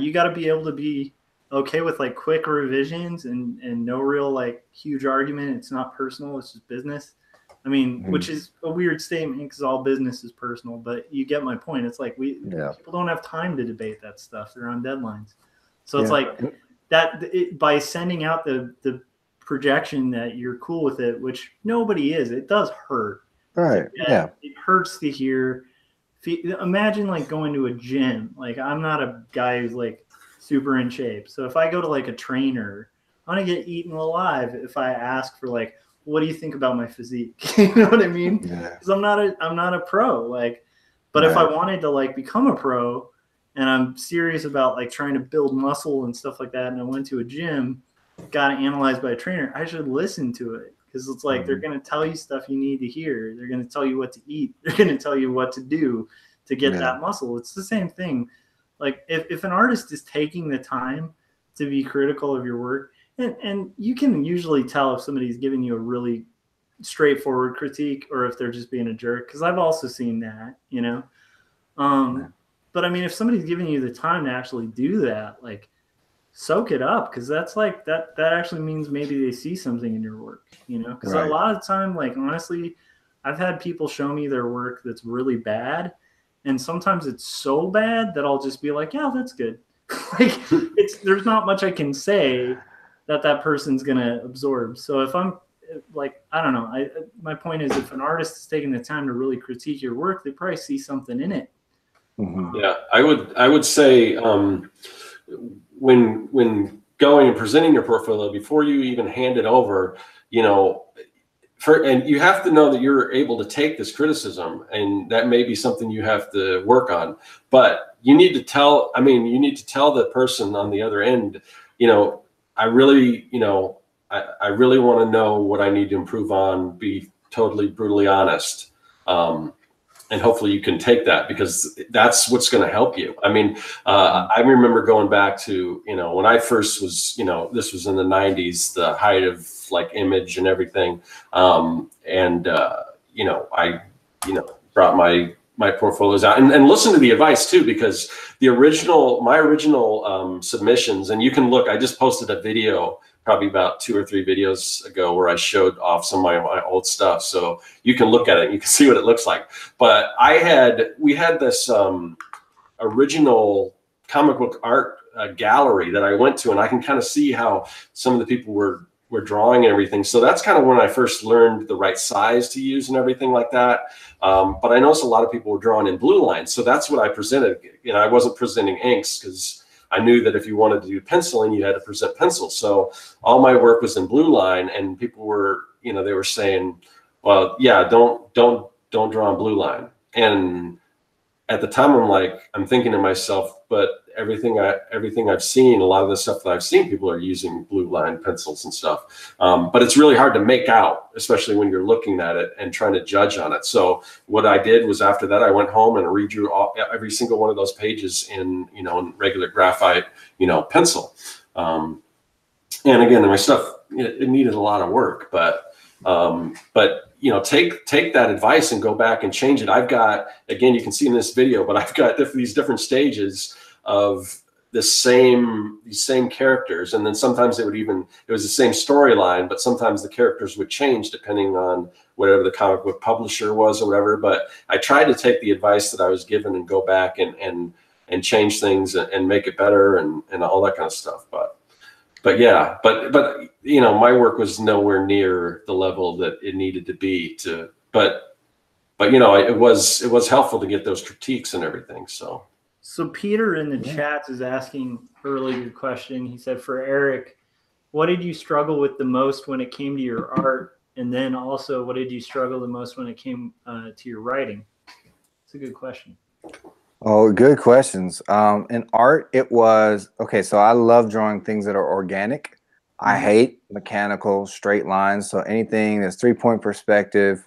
you got to be able to be okay with like quick revisions and no real like huge argument. It's not personal. It's just business. I mean, which is a weird statement because all business is personal, but you get my point. It's like people don't have time to debate that stuff. They're on deadlines. So it's like that by sending out the projection that you're cool with it, which nobody is, it does hurt. Right. Yeah. It hurts to hear. Imagine like going to a gym. Like I'm not a guy who's like super in shape. So if I go to like a trainer, I'm going to get eaten alive if I ask for like, what do you think about my physique? You know what I mean? Because I'm not a pro. Like, but if I wanted to like become a pro and I'm serious about like trying to build muscle and stuff like that, and I went to a gym, got analyzed by a trainer, I should listen to it. Because it's like they're going to tell you stuff you need to hear. They're going to tell you what to eat. They're going to tell you what to do to get that muscle. It's the same thing. Like if an artist is taking the time to be critical of your work, and you can usually tell if somebody's giving you a really straightforward critique or if they're just being a jerk. Because I've also seen that, you know. But I mean, if somebody's giving you the time to actually do that, like, soak it up, because that's like that actually means maybe they see something in your work, you know. Because a lot of the time, like, honestly, I've had people show me their work that's really bad, and sometimes it's so bad that I'll just be like, yeah, that's good. Like there's not much I can say that person's gonna absorb. So if I'm like, I don't know, my point is, if an artist is taking the time to really critique your work, they probably see something in it. Yeah, I would say when going and presenting your portfolio, before you even hand it over, you know, and you have to know that you're able to take this criticism, and that may be something you have to work on. But you need to tell the person on the other end, you know, I really want to know what I need to improve on, be totally brutally honest. And hopefully you can take that, because that's what's going to help you. I mean, I remember going back to, you know, when I first was, you know, this was in the 90s, the height of like Image and everything. You know, I, you know, brought my portfolios out and listen to the advice too, because my original submissions, and you can look, I just posted a video probably about 2 or 3 videos ago where I showed off some of my old stuff. So you can look at it and you can see what it looks like. But we had this original comic book art gallery that I went to, and I can kind of see how some of the people were drawing and everything. So that's kind of when I first learned the right size to use and everything like that. But I noticed a lot of people were drawing in blue lines. So that's what I presented. You know, I wasn't presenting inks, because I knew that if you wanted to do penciling, you had to present pencils. So all my work was in blue line, and people were, you know, they were saying, well, yeah, don't draw in blue line. And at the time, I'm thinking to myself, but everything I've seen, a lot of the stuff that I've seen, people are using blue line pencils and stuff. But it's really hard to make out, especially when you're looking at it and trying to judge on it. So what I did was, after that, I went home and redrew every single one of those pages in, you know, in regular graphite, you know, pencil. And again, my stuff, it needed a lot of work, but you know, take that advice and go back and change it. I've got, again, you can see in this video, but I've got these different stages of these same characters. And then sometimes it was the same storyline, but sometimes the characters would change depending on whatever the comic book publisher was or whatever. But I tried to take the advice that I was given and go back and change things and make it better and all that kind of stuff. But yeah, but you know, my work was nowhere near the level that it needed to be but you know, it was helpful to get those critiques and everything. So Peter in the chat is asking a really good question. He said, for Eric, what did you struggle with the most when it came to your art, And then also, what did you struggle the most when it came to your writing? It's a good question. Oh, good questions. In art, it was okay. So I love drawing things that are organic. I hate mechanical straight lines. So anything that's 3-point perspective,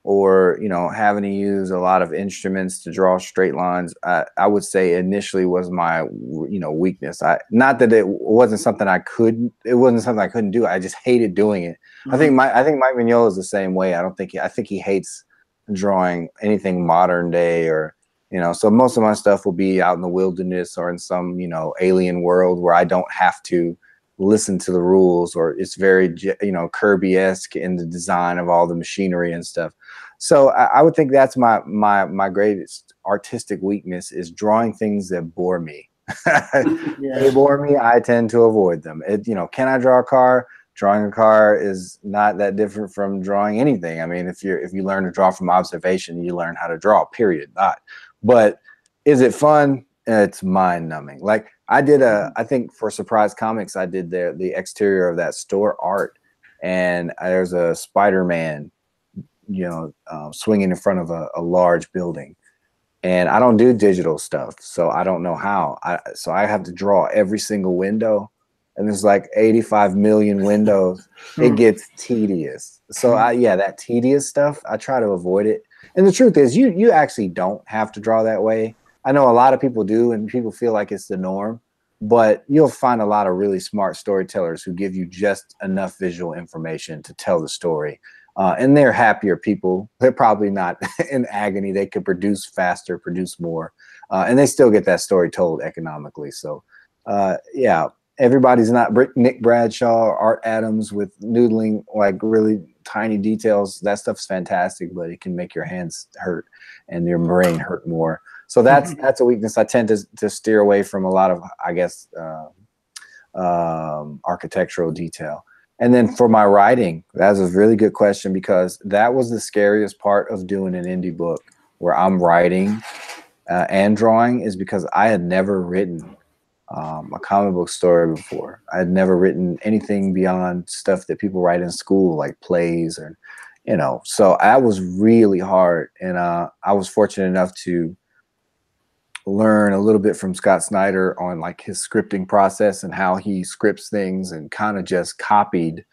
or having to use a lot of instruments to draw straight lines, I would say initially was my weakness. Not that it wasn't something I couldn't. It wasn't something I couldn't do. I just hated doing it. I think Mike Mignola is the same way. I think he hates drawing anything modern day, or so most of my stuff will be out in the wilderness or in some alien world where I don't have to listen to the rules, or it's very Kirby-esque in the design of all the machinery and stuff. So I would think that's my greatest artistic weakness, is drawing things that bore me. They bore me. I tend to avoid them. Can I draw a car? Drawing a car is not that different from drawing anything. I mean, if you learn to draw from observation, you learn how to draw, period. But is it fun? It's mind numbing. Like I did I think for Surprise Comics, I did the exterior of that store art, and there's a Spider-Man, swinging in front of a large building, and I don't do digital stuff, so I don't know how. So I have to draw every single window, and there's like 85 million windows. It gets tedious. So that tedious stuff, I try to avoid it. And the truth is, you actually don't have to draw that way. I know a lot of people do, and people feel like it's the norm, but you'll find a lot of really smart storytellers who give you just enough visual information to tell the story. And they're happier people. They're probably not in agony. They could produce faster, produce more, and they still get that story told economically. So, everybody's not Nick Bradshaw or Art Adams with noodling like really tiny details. That stuff's fantastic, but it can make your hands hurt and your brain hurt more. So that's a weakness. I tend to steer away from a lot of, I guess, architectural detail. And then for my writing, that's a really good question, because that was the scariest part of doing an indie book where I'm writing and drawing, is because I had never written a comic book story before. I had never written anything beyond stuff that people write in school, like plays, or so that was really hard. And I was fortunate enough to learn a little bit from Scott Snyder on like his scripting process and how he scripts things, and kind of just copied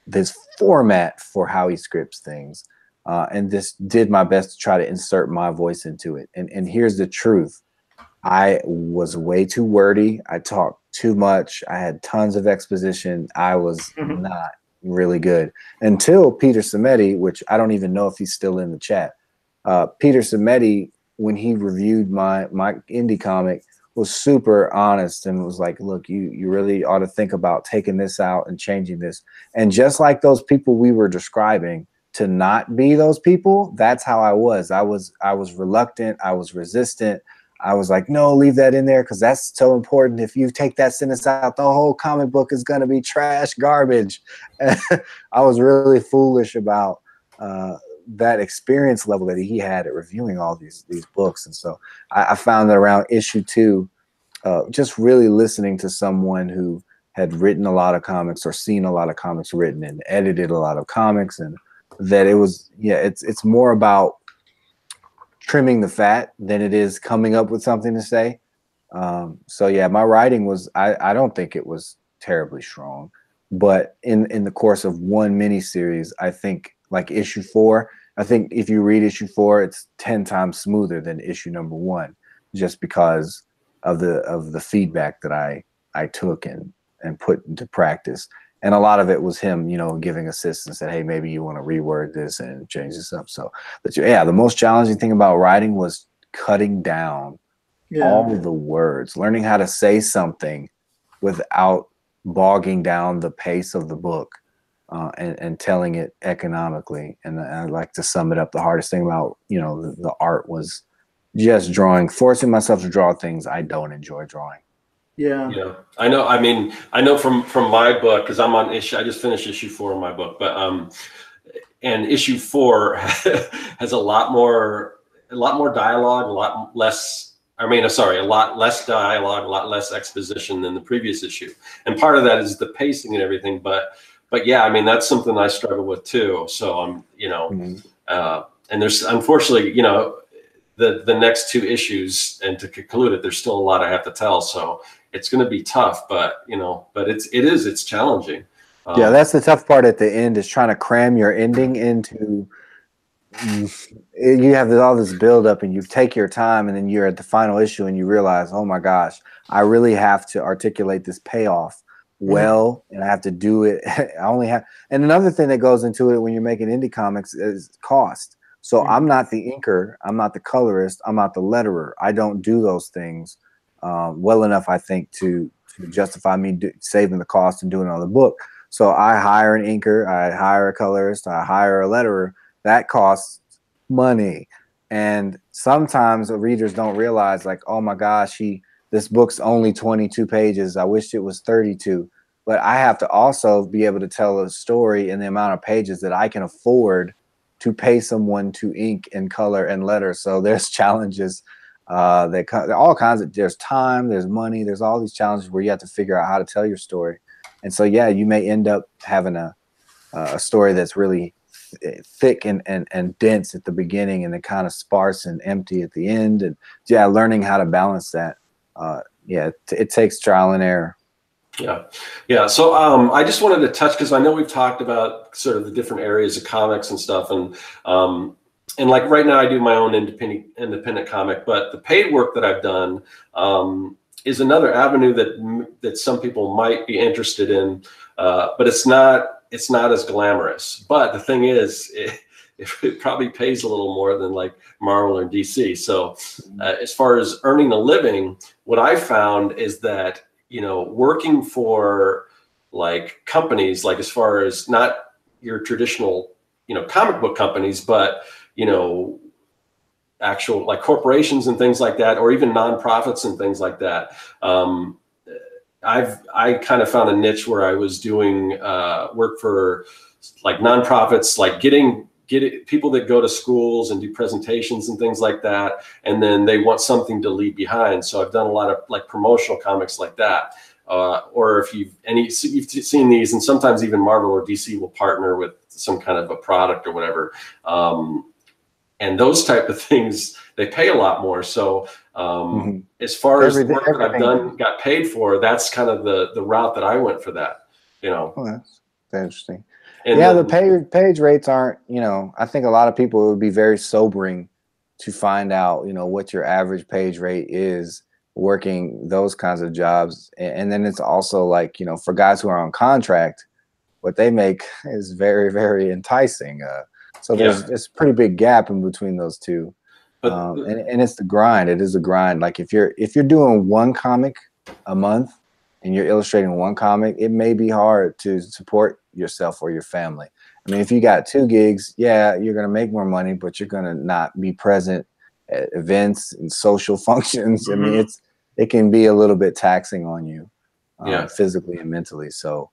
this format for how he scripts things, and just did my best to try to insert my voice into it. And here's the truth: I was way too wordy. I talked too much. I had tons of exposition. I was not really good until Peter Simeti, which I don't even know if he's still in the chat. Peter Simeti, when he reviewed my indie comic, was super honest and was like, look, you really ought to think about taking this out and changing this. And just like those people we were describing, to not be those people, that's how I was. I was reluctant. I was resistant. I was like, no, leave that in there, because that's so important. If you take that sentence out, the whole comic book is going to be trash, garbage. I was really foolish about that experience level that he had at reviewing all these books. And so I found that around issue 2, just really listening to someone who had written a lot of comics or seen a lot of comics written and edited a lot of comics, and that it was, it's more about trimming the fat than it is coming up with something to say. So yeah, my writing was, I don't think it was terribly strong, but in the course of one miniseries, I think like issue 4, I think if you read issue 4, it's 10 times smoother than issue number 1, just because of the feedback that I took and put into practice. And a lot of it was him, giving assists and said, hey, maybe you want to reword this and change this up. So, but yeah, the most challenging thing about writing was cutting down all the words, learning how to say something without bogging down the pace of the book, and telling it economically. And I'd like to sum it up. The hardest thing about, the art was just forcing myself to draw things I don't enjoy drawing. Yeah. I know. I mean, I know from my book, because I'm on issue. I just finished issue 4 of my book, but and issue 4 has a lot more dialogue, a lot less dialogue, a lot less exposition than the previous issue. And part of that is the pacing and everything. But but yeah, I mean, that's something I struggle with too. So I'm, you know, and there's unfortunately, you know, the next two issues, and to conclude it, there's still a lot I have to tell. So it's going to be tough, but you know, but it's challenging. Yeah, that's the tough part at the end, is trying to cram your ending into. You have all this build up, and you take your time, and then you're at the final issue, and you realize, oh my gosh, I really have to articulate this payoff well, and I have to do it. I only have, and another thing that goes into it when you're making indie comics is cost. So I'm not the inker, I'm not the colorist, I'm not the letterer. I don't do those things well enough, I think, to justify me saving the cost and doing it on the book. So I hire an inker, I hire a colorist, I hire a letterer. That costs money. And sometimes the readers don't realize, like, oh my gosh, this book's only 22 pages. I wish it was 32. But I have to also be able to tell a story in the amount of pages that I can afford to pay someone to ink and color and letter. So there's challenges all kinds of, there's time, there's money, there's all these challenges where you have to figure out how to tell your story. And so, yeah, you may end up having a story that's really thick and dense at the beginning, and then kind of sparse and empty at the end. And yeah, learning how to balance that. Yeah, it takes trial and error. Yeah. So I just wanted to touch, because I know we've talked about sort of the different areas of comics and stuff, and like right now I do my own independent comic, but the paid work that I've done is another avenue that some people might be interested in, but it's not as glamorous. But the thing is, it probably pays a little more than like Marvel or DC. So as far as earning a living, what I found is that, you know, working for like companies, like as far as not your traditional, you know, comic book companies, but, you know, actual like corporations and things like that, or even nonprofits and things like that. I kind of found a niche where I was doing work for like nonprofits, like getting people that go to schools and do presentations and things like that, and then they want something to leave behind. So I've done a lot of like promotional comics like that. Or if you've seen these, and sometimes even Marvel or DC will partner with some kind of a product or whatever. And those type of things, they pay a lot more. So as far as the work that I've done, got paid for, that's kind of the route that I went for that, you know. Oh, that's interesting. And yeah, the page rates aren't, you know, I think a lot of people, it would be very sobering to find out, you know, what your average page rate is working those kinds of jobs. And then it's also like, you know, for guys who are on contract, what they make is very, very enticing. So there's a pretty big gap in between those two. And it's the grind. It is a grind. Like if you're doing one comic a month and you're illustrating one comic, it may be hard to support yourself or your family. I mean, if you got 2 gigs, yeah, you're going to make more money, but you're going to not be present at events and social functions. I mean, it can be a little bit taxing on you physically and mentally. So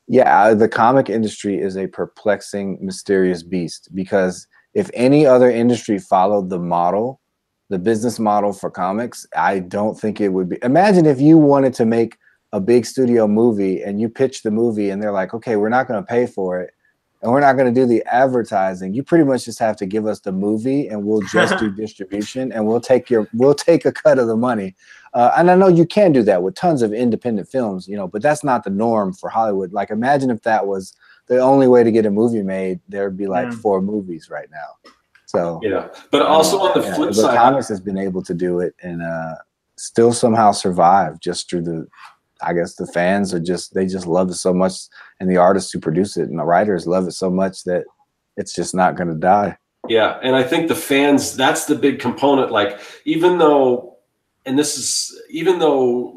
yeah, the comic industry is a perplexing, mysterious beast, because if any other industry followed the business model for comics, I don't think it would be. Imagine if you wanted to make a big studio movie and you pitch the movie and they're like, okay, we're not going to pay for it and we're not going to do the advertising. You pretty much just have to give us the movie and we'll just do distribution and we'll take a cut of the money. And I know you can do that with tons of independent films, you know, but that's not the norm for Hollywood. Like, imagine if that was the only way to get a movie made, there'd be like 4 movies right now. So but also on the flip side, comics has been able to do it and still somehow survive just through I guess the fans they just love it so much, and the artists who produce it and the writers love it so much that it's just not going to die. Yeah, and I think the fans, that's the big component. Like, even though,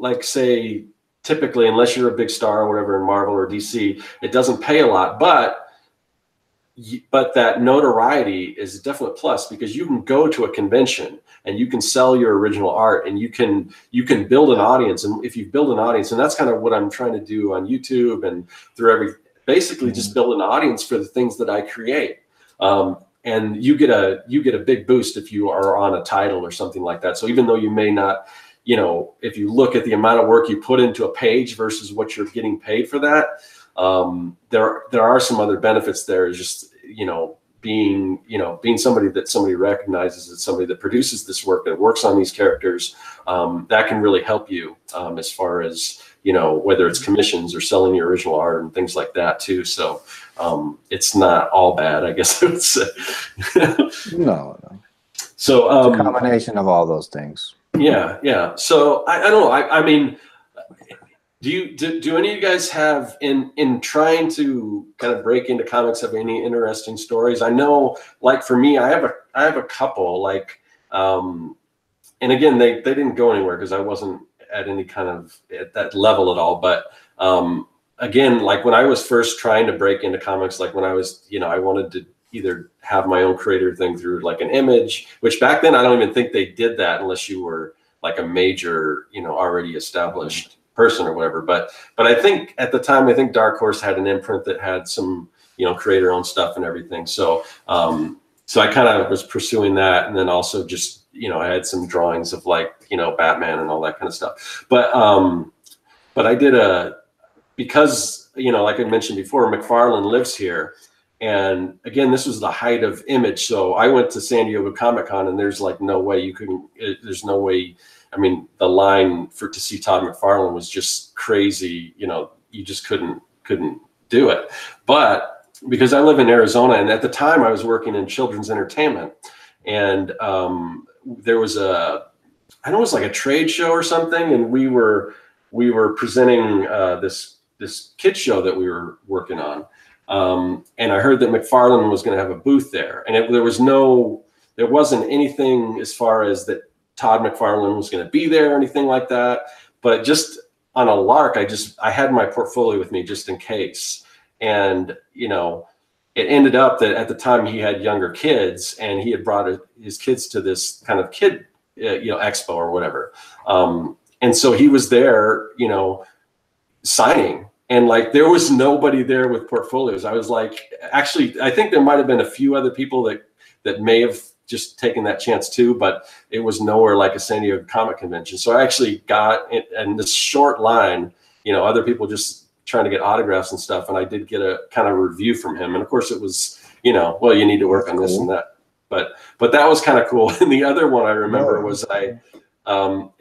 like, say, typically, unless you're a big star or whatever in Marvel or DC, it doesn't pay a lot, but that notoriety is a definite plus, because you can go to a convention and you can sell your original art and you can build an audience. And if you build an audience, and that's kind of what I'm trying to do on YouTube and through basically just build an audience for the things that I create. And you get a big boost if you are on a title or something like that. So even though you may not, you know, if you look at the amount of work you put into a page versus what you're getting paid for that, there are some other benefits there. Just, being somebody that somebody recognizes as somebody that produces this work, that works on these characters, that can really help you as far as, whether it's commissions or selling your original art and things like that too. So it's not all bad, I guess I would say. No. So it's a combination of all those things. Yeah. So I don't know. I mean, do any of you guys have in trying to kind of break into comics, have any interesting stories? I know, like for me, I have a couple, like, and again, they didn't go anywhere because I wasn't at any kind of at that level at all. But again, like when I was first trying to break into comics, like when I was, I wanted to either have my own creator thing through like an Image, which back then I don't even think they did that unless you were like a major, already established person or whatever. But I think at the time, I think Dark Horse had an imprint that had some, creator owned stuff and everything. So so I kind of was pursuing that, and then also just, I had some drawings of like, Batman and all that kind of stuff. But I did because, like I mentioned before, McFarlane lives here. And again, this was the height of Image. So I went to San Diego Comic-Con, and there's like no way there's no way. I mean, the line to see Todd McFarlane was just crazy. You just couldn't do it. But because I live in Arizona, and at the time I was working in children's entertainment, and there was I don't know, it was like a trade show or something, and we were presenting this kid show that we were working on, and I heard that McFarlane was going to have a booth there, and there wasn't anything as far as that Todd McFarlane was going to be there or anything like that. But just on a lark, I had my portfolio with me just in case. And, it ended up that at the time he had younger kids, and he had brought his kids to this kind of kid, expo or whatever. And so he was there, signing, and like, there was nobody there with portfolios. I was like, actually, I think there might've been a few other people that may have just taking that chance too, but it was nowhere like a San Diego Comic Convention. So I actually got in this short line, other people just trying to get autographs and stuff. And I did get a kind of review from him. And of course it was, well, you need to work on this and that, but that was kind of cool. And the other one I remember was it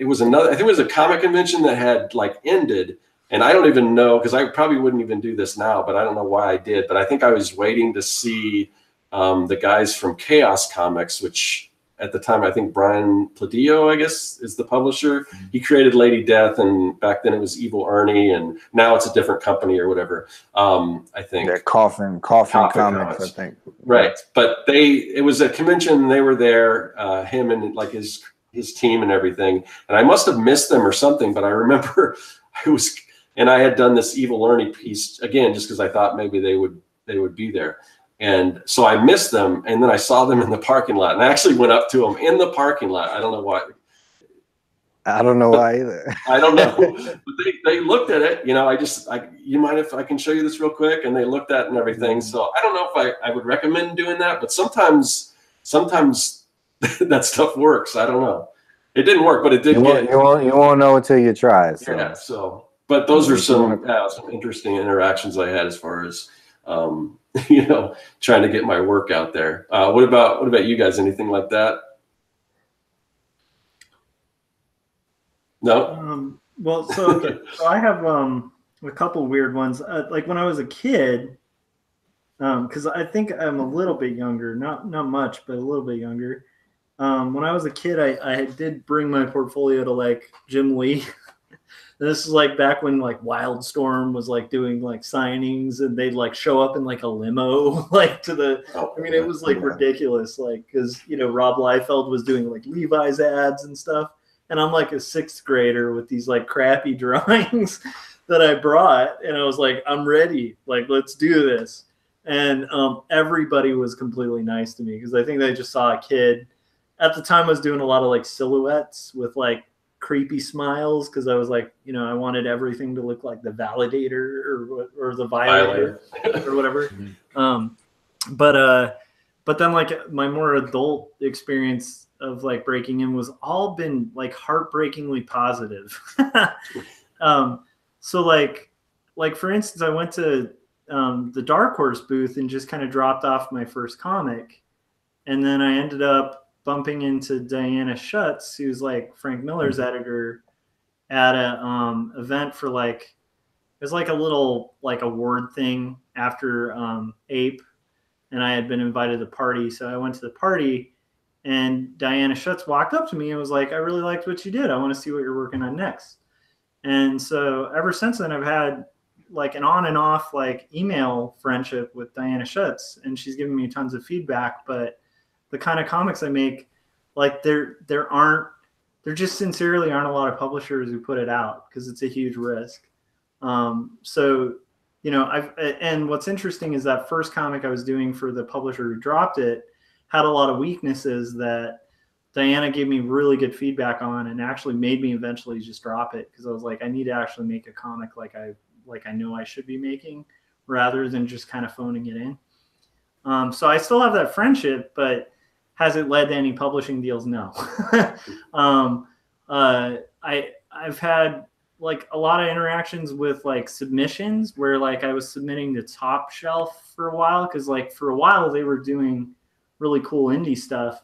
was I think it was a comic convention that had like ended. And I don't even know, because I probably wouldn't even do this now, but I don't know why I did. But I think I was waiting to see the guys from Chaos Comics, which at the time, I think Brian Pladillo, I guess, is the publisher. He created Lady Death, and back then it was Evil Ernie, and now it's a different company or whatever. I think they're Coffin Comics, I think. Right, but it was a convention. They were there, him and like his team and everything. And I must have missed them or something, but I remember I had done this Evil Ernie piece again, just because I thought maybe they would be there. And so I missed them, and then I saw them in the parking lot, and I actually went up to them in the parking lot. I don't know why. I don't know why either. I don't know. But they looked at it. You mind if I can show you this real quick? And they looked at it and everything. So I don't know if I would recommend doing that, but sometimes that stuff works. I don't know. It didn't work, but it did. You won't know until you try. So. Yeah. So, but those are some interesting interactions I had as far as trying to get my work out there. What about you guys? Anything like that? No. Well, so I have a couple weird ones. Like when I was a kid, because I think I'm a little bit younger, not much, but a little bit younger. When I was a kid, I did bring my portfolio to like Jim Lee. This is like back when like Wildstorm was like doing like signings, and they'd like show up in like a limo, like to the, it was like ridiculous. Like, cause Rob Liefeld was doing like Levi's ads and stuff. And I'm like a 6th grader with these like crappy drawings that I brought. And I was like, I'm ready. Like, let's do this. And everybody was completely nice to me, because I think they just saw a kid. At the time I was doing a lot of like silhouettes with like creepy smiles, because I was like, I wanted everything to look like the Validator or the Violator or whatever. But then like my more adult experience of like breaking in was all been like heartbreakingly positive. So like like for instance, I went to the Dark Horse booth and just kind of dropped off my first comic, and then I ended up bumping into Diana Schutz, who's like Frank Miller's editor, at a event for like, it was like a little like award thing after Ape, and I had been invited to the party, so I went to the party, and Diana Schutz walked up to me and was like, "I really liked what you did. I want to see what you're working on next." And so ever since then, I've had like an on and off like email friendship with Diana Schutz, and she's given me tons of feedback. But the kind of comics I make, like there just sincerely aren't a lot of publishers who put it out because it's a huge risk. So, you know, and what's interesting is that first comic I was doing for the publisher who dropped it had a lot of weaknesses that Diana gave me really good feedback on, and actually made me eventually just drop it, because I was like, I need to actually make a comic like I know I should be making, rather than just kind of phoning it in. So I still have that friendship, but has it led to any publishing deals? No. I've had like a lot of interactions with like submissions where like I was submitting to Top Shelf for a while, because like for a while they were doing really cool indie stuff,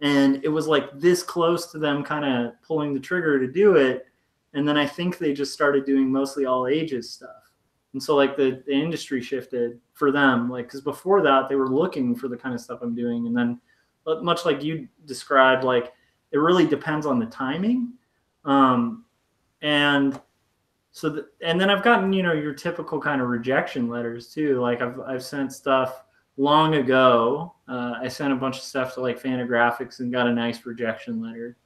and it was like this close to them kind of pulling the trigger to do it. And then I think they just started doing mostly all ages stuff. And so like the industry shifted for them, like, because before that they were looking for the kind of stuff I'm doing. And then much like you described, like it really depends on the timing. And so, and then I've gotten, you know, your typical kind of rejection letters too. Like I've sent stuff long ago. I sent a bunch of stuff to like Fantagraphics and got a nice rejection letter.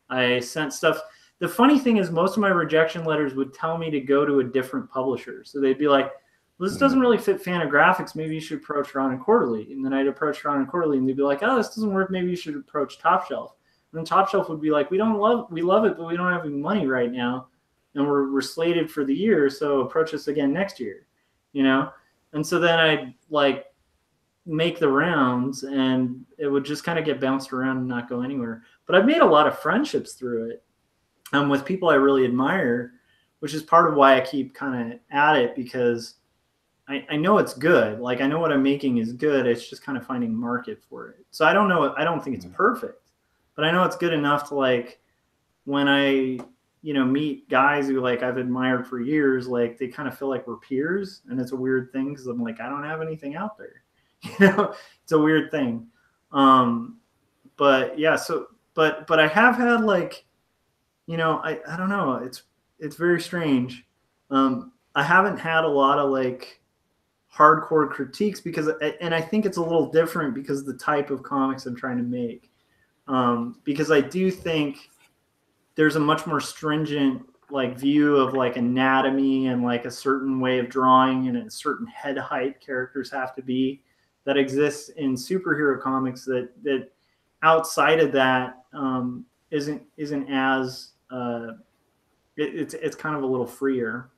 I sent stuff. The funny thing is most of my rejection letters would tell me to go to a different publisher. So they'd be like, well, this doesn't really fit Fantagraphics. Maybe you should approach Ron and Quarterly. And then I'd approach Ron and Quarterly, and they'd be like, oh, this doesn't work. Maybe you should approach Top Shelf. And then Top Shelf would be like, we love it, but we don't have any money right now. And we're slated for the year. So approach us again next year, you know? And so then I'd like make the rounds, and it would just kind of get bounced around and not go anywhere. But I've made a lot of friendships through it, with people I really admire, which is part of why I keep kind of at it, because I know it's good. Like I know what I'm making is good. It's just kind of finding a market for it. So I don't know. I don't think it's perfect, but I know it's good enough to like when I, you know, meet guys who like I've admired for years, like they kind of feel like we're peers, and it's a weird thing because I'm like, I don't have anything out there. You know, it's a weird thing. But yeah, so but I have had like, you know, I don't know. It's very strange. I haven't had a lot of like hardcore critiques because, and I think it's a little different because of the type of comics I'm trying to make. Because I do think there's a much more stringent like view of like anatomy and like a certain way of drawing and a certain head height characters have to be that exists in superhero comics that outside of that isn't as it's kind of a little freer.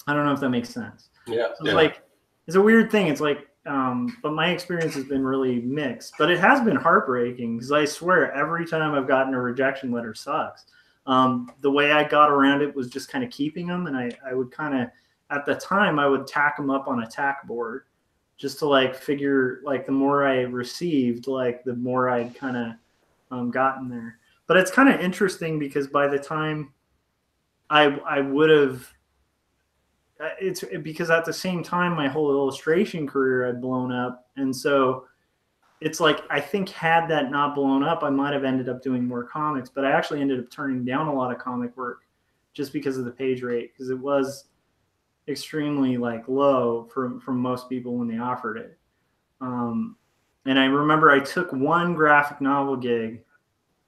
I don't know if that makes sense. Yeah. So it's like, it's a weird thing. It's like, but my experience has been really mixed, but it has been heartbreaking because I swear every time I've gotten a rejection letter sucks. The way I got around it was just kind of keeping them. And I would kind of, at the time I would tack them up on a tack board just to like figure like the more I received, like the more I'd kind of gotten there. But it's kind of interesting because by the time I would have, it's because at the same time my whole illustration career had blown up, and so it's like I think had that not blown up, I might have ended up doing more comics, but I actually ended up turning down a lot of comic work just because of the page rate, because it was extremely like low from most people when they offered it. And I remember I took one graphic novel gig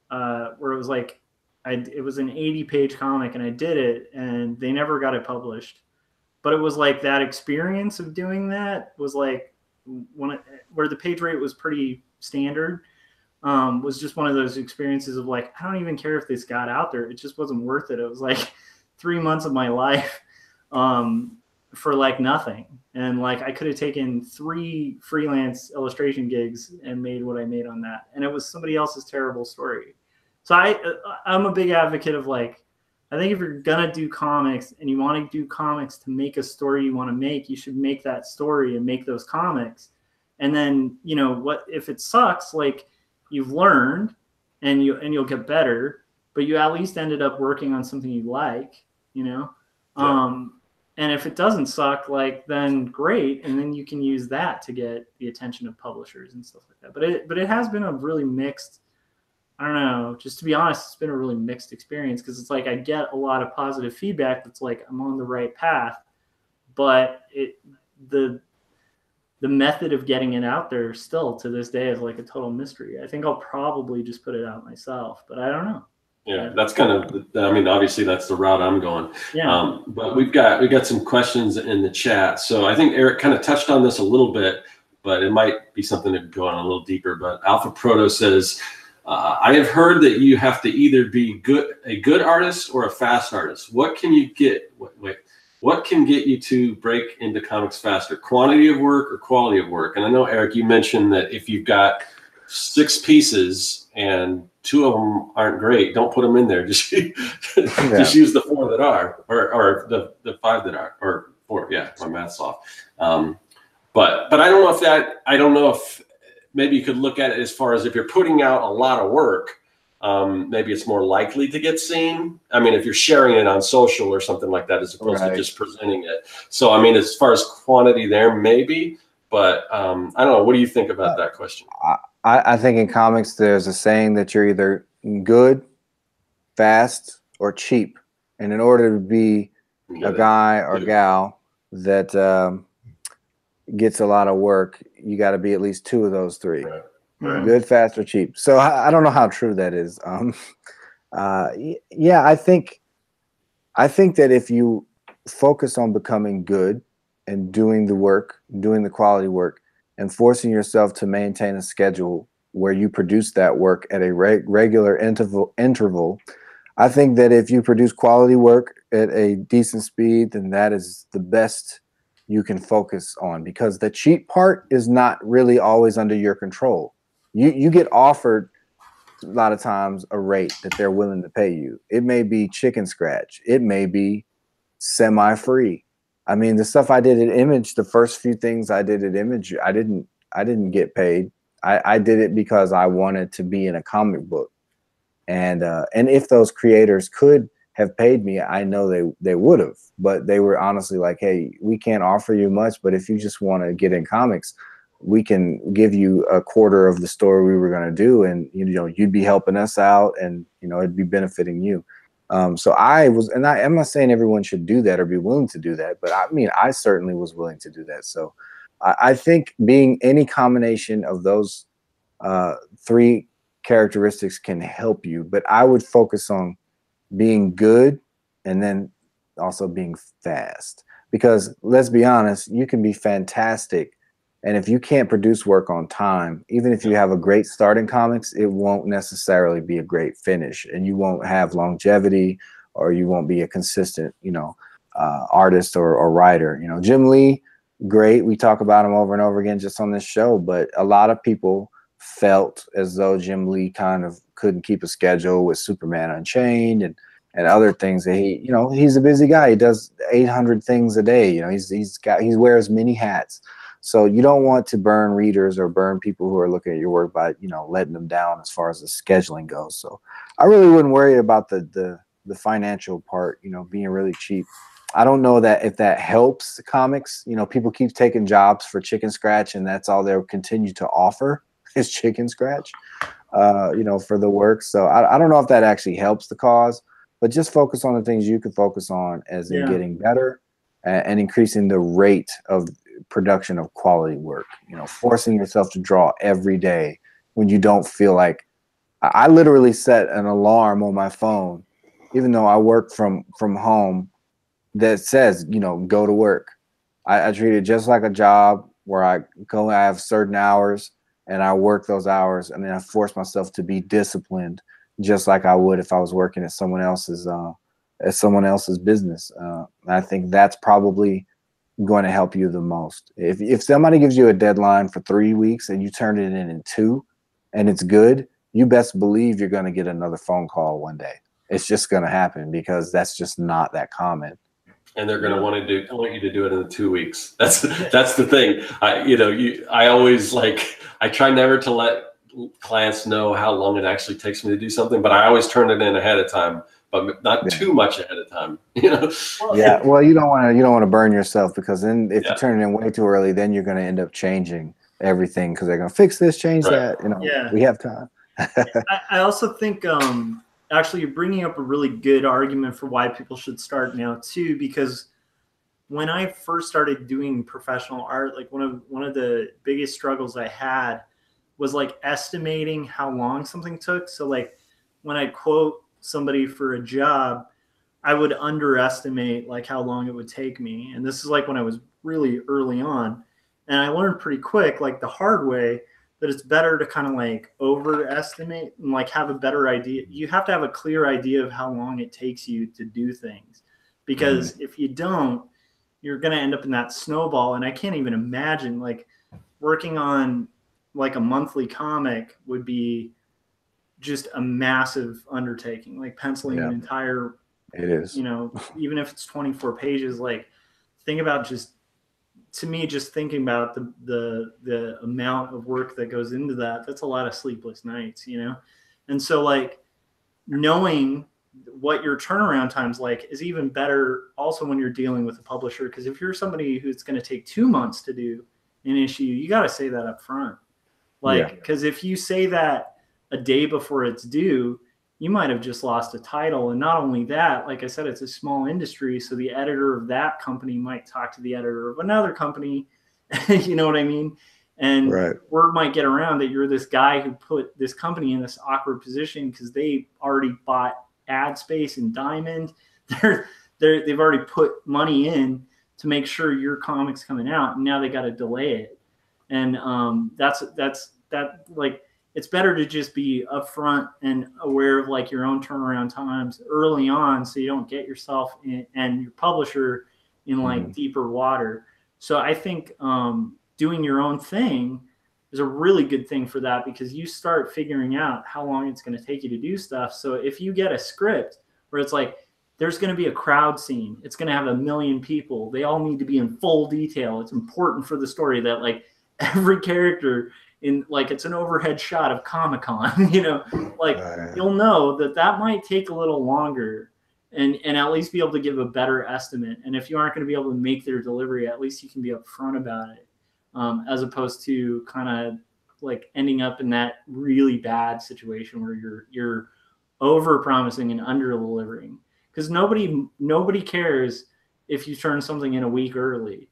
where it was like it was an 80-page comic, and I did it, and they never got it published. But it was like that experience of doing that was like where the page rate was pretty standard, was just one of those experiences of like, I don't even care if this got out there. It just wasn't worth it. It was like 3 months of my life for like nothing. And like I could have taken 3 freelance illustration gigs and made what I made on that. And it was somebody else's terrible story. So I'm a big advocate of like I think if you're gonna do comics and you want to do comics to make a story you want to make, you should make that story and make those comics. And then, you know, what if it sucks? Like, you've learned and you'll get better, but you at least ended up working on something you like, you know. Yeah. And if it doesn't suck, like, then great, and then you can use that to get the attention of publishers and stuff like that. But it has been a really mixed, I don't know, just to be honest, it's been a really mixed experience, because it's like I get a lot of positive feedback that's like I'm on the right path, but the method of getting it out there still to this day is like a total mystery. I think I'll probably just put it out myself, but I don't know. Yeah, that's kind of, I mean, obviously that's the route I'm going. Yeah. But we got some questions in the chat. So I think Eric kind of touched on this a little bit, but it might be something to go on a little deeper. But Alpha Proto says, I have heard that you have to either be a good artist or a fast artist. What can you get? What can get you to break into comics faster? Quantity of work or quality of work? And I know, Eric, you mentioned that if you've got 6 pieces and 2 of them aren't great, don't put them in there. Just just use the 4 that are, or the 5 that are, or 4. Yeah, my math's off. But I don't know if maybe you could look at it as far as if you're putting out a lot of work, maybe it's more likely to get seen. I mean, if you're sharing it on social or something like that, as opposed to just presenting it. So, I mean, as far as quantity there, maybe, but I don't know. What do you think about that question? I think in comics, there's a saying that you're either good, fast, or cheap. And in order to be a guy or gal that gets a lot of work, you got to be at least 2 of those 3. Right. Good, fast, or cheap. So I don't know how true that is. Yeah, I think that if you focus on becoming good and doing the work, doing the quality work, and forcing yourself to maintain a schedule where you produce that work at a regular interval, I think that if you produce quality work at a decent speed, then that is the best you can focus on, because the cheap part is not really always under your control. You get offered a lot of times a rate that they're willing to pay you. It may be chicken scratch. It may be semi-free. I mean, the stuff I did at Image, the first few things I did at Image, I didn't get paid. I did it because I wanted to be in a comic book. And if those creators could have paid me, I know they would have, but they were honestly like, hey, we can't offer you much, but if you just want to get in comics, we can give you a quarter of the story we were going to do, and you'd be helping us out, and it'd be benefiting you. So I'm not saying everyone should do that or be willing to do that, but I mean, I certainly was willing to do that. So I think being any combination of those 3 characteristics can help you, but I would focus on being good and then also being fast, because let's be honest, you can be fantastic, and if you can't produce work on time, even if you have a great start in comics, it won't necessarily be a great finish, and you won't have longevity, or you won't be a consistent, artist or writer. Jim Lee, great. We talk about him over and over again just on this show, but a lot of people felt as though Jim Lee kind of couldn't keep a schedule with Superman Unchained and other things that he's a busy guy. He does 800 things a day. He wears many hats. So you don't want to burn readers or burn people who are looking at your work by, letting them down as far as the scheduling goes. So I really wouldn't worry about the financial part, being really cheap. I don't know that if that helps the comics. People keep taking jobs for chicken scratch, and that's all they'll continue to offer is chicken scratch, for the work. So I don't know if that actually helps the cause, but just focus on the things you can focus on, as in getting better and increasing the rate of production of quality work, forcing yourself to draw every day when you don't feel like. I literally set an alarm on my phone, even though I work from home, that says, go to work. I treat it just like a job where I have certain hours and I work those hours, and then I force myself to be disciplined, just like I would if I was working at someone else's business. I think that's probably going to help you the most. If somebody gives you a deadline for 3 weeks and you turn it in 2 and it's good, you best believe you're going to get another phone call one day. It's just going to happen because that's just not that common. And they're going to want you to do it in the 2 weeks. That's the thing. I always I try never to let clients know how long it actually takes me to do something, but I always turn it in ahead of time, but not too much ahead of time. Yeah. Well, you don't want to burn yourself, because then if you turn it in way too early, then you're going to end up changing everything because they're going to fix this, change that. We have time. I also think actually you're bringing up a really good argument for why people should start now too, because when I first started doing professional art, like one of the biggest struggles I had was like estimating how long something took. So like when I quote somebody for a job, I would underestimate like how long it would take me. And this is like when I was really early on, and I learned pretty quick, like the hard way, that it's better to kind of like overestimate and like have a better idea. You have to have a clear idea of how long it takes you to do things, because if you don't, you're going to end up in that snowball. And I can't even imagine like working on like a monthly comic would be just a massive undertaking, like penciling an entire, it is, even if it's 24 pages, like think about just thinking about the amount of work that goes into that's a lot of sleepless nights, And so like knowing what your turnaround time's like is even better also when you're dealing with a publisher, because if you're somebody who's going to take 2 months to do an issue, you got to say that up front. Because if you say that a day before it's due, you might have just lost a title. And not only that, like I said, it's a small industry. So the editor of that company might talk to the editor of another company. You know what I mean? And word might get around that you're this guy who put this company in this awkward position because they already bought ad space in Diamond. They've already put money in to make sure your comic's coming out. And now they got to delay it. And it's better to just be upfront and aware of like your own turnaround times early on, so you don't get yourself and your publisher in like deeper water. So I think doing your own thing is a really good thing for that, because you start figuring out how long it's going to take you to do stuff. So if you get a script where it's like, there's going to be a crowd scene, it's going to have 1 million people, they all need to be in full detail. It's important for the story that like every character in like it's an overhead shot of Comic-Con, you'll know that might take a little longer, and at least be able to give a better estimate. And if you aren't going to be able to make their delivery, at least you can be upfront about it, as opposed to kind of like ending up in that really bad situation where you're over promising and under delivering, because nobody cares if you turn something in a week early.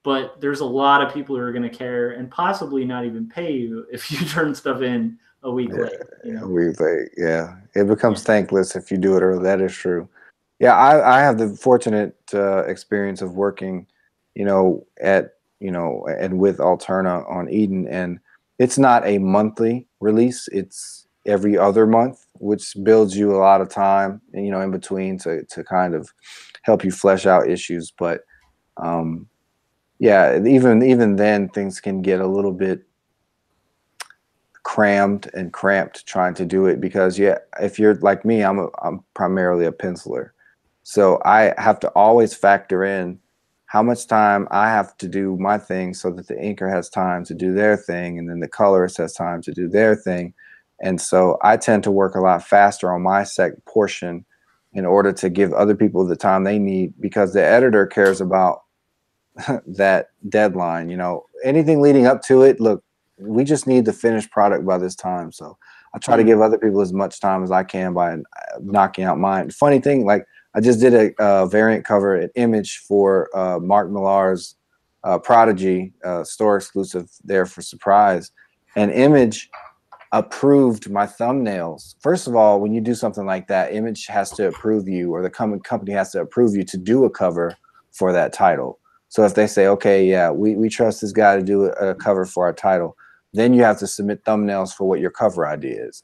But there's a lot of people who are going to care and possibly not even pay you if you turn stuff in a week late. A week late, yeah. It becomes thankless if you do it early. That is true. Yeah, I have the fortunate experience of working, at, and with Alterna on Eden. And it's not a monthly release. It's every other month, which builds you a lot of time, in between to kind of help you flesh out issues. But, yeah, even then things can get a little bit crammed and cramped trying to do it, because if you're like me, I'm primarily a penciler. So I have to always factor in how much time I have to do my thing so that the inker has time to do their thing, and then the colorist has time to do their thing. And so I tend to work a lot faster on my portion in order to give other people the time they need, because the editor cares about that deadline. Anything leading up to it, look, we just need the finished product by this time. So I try to give other people as much time as I can by knocking out mine. Funny thing, like I just did a variant cover at Image for Mark Millar's Prodigy store exclusive there for Surprise, and Image approved my thumbnails. First of all, when you do something like that, Image has to approve you, or the company has to approve you to do a cover for that title. So if they say, okay, yeah, we trust this guy to do a cover for our title, then you have to submit thumbnails for what your cover idea is.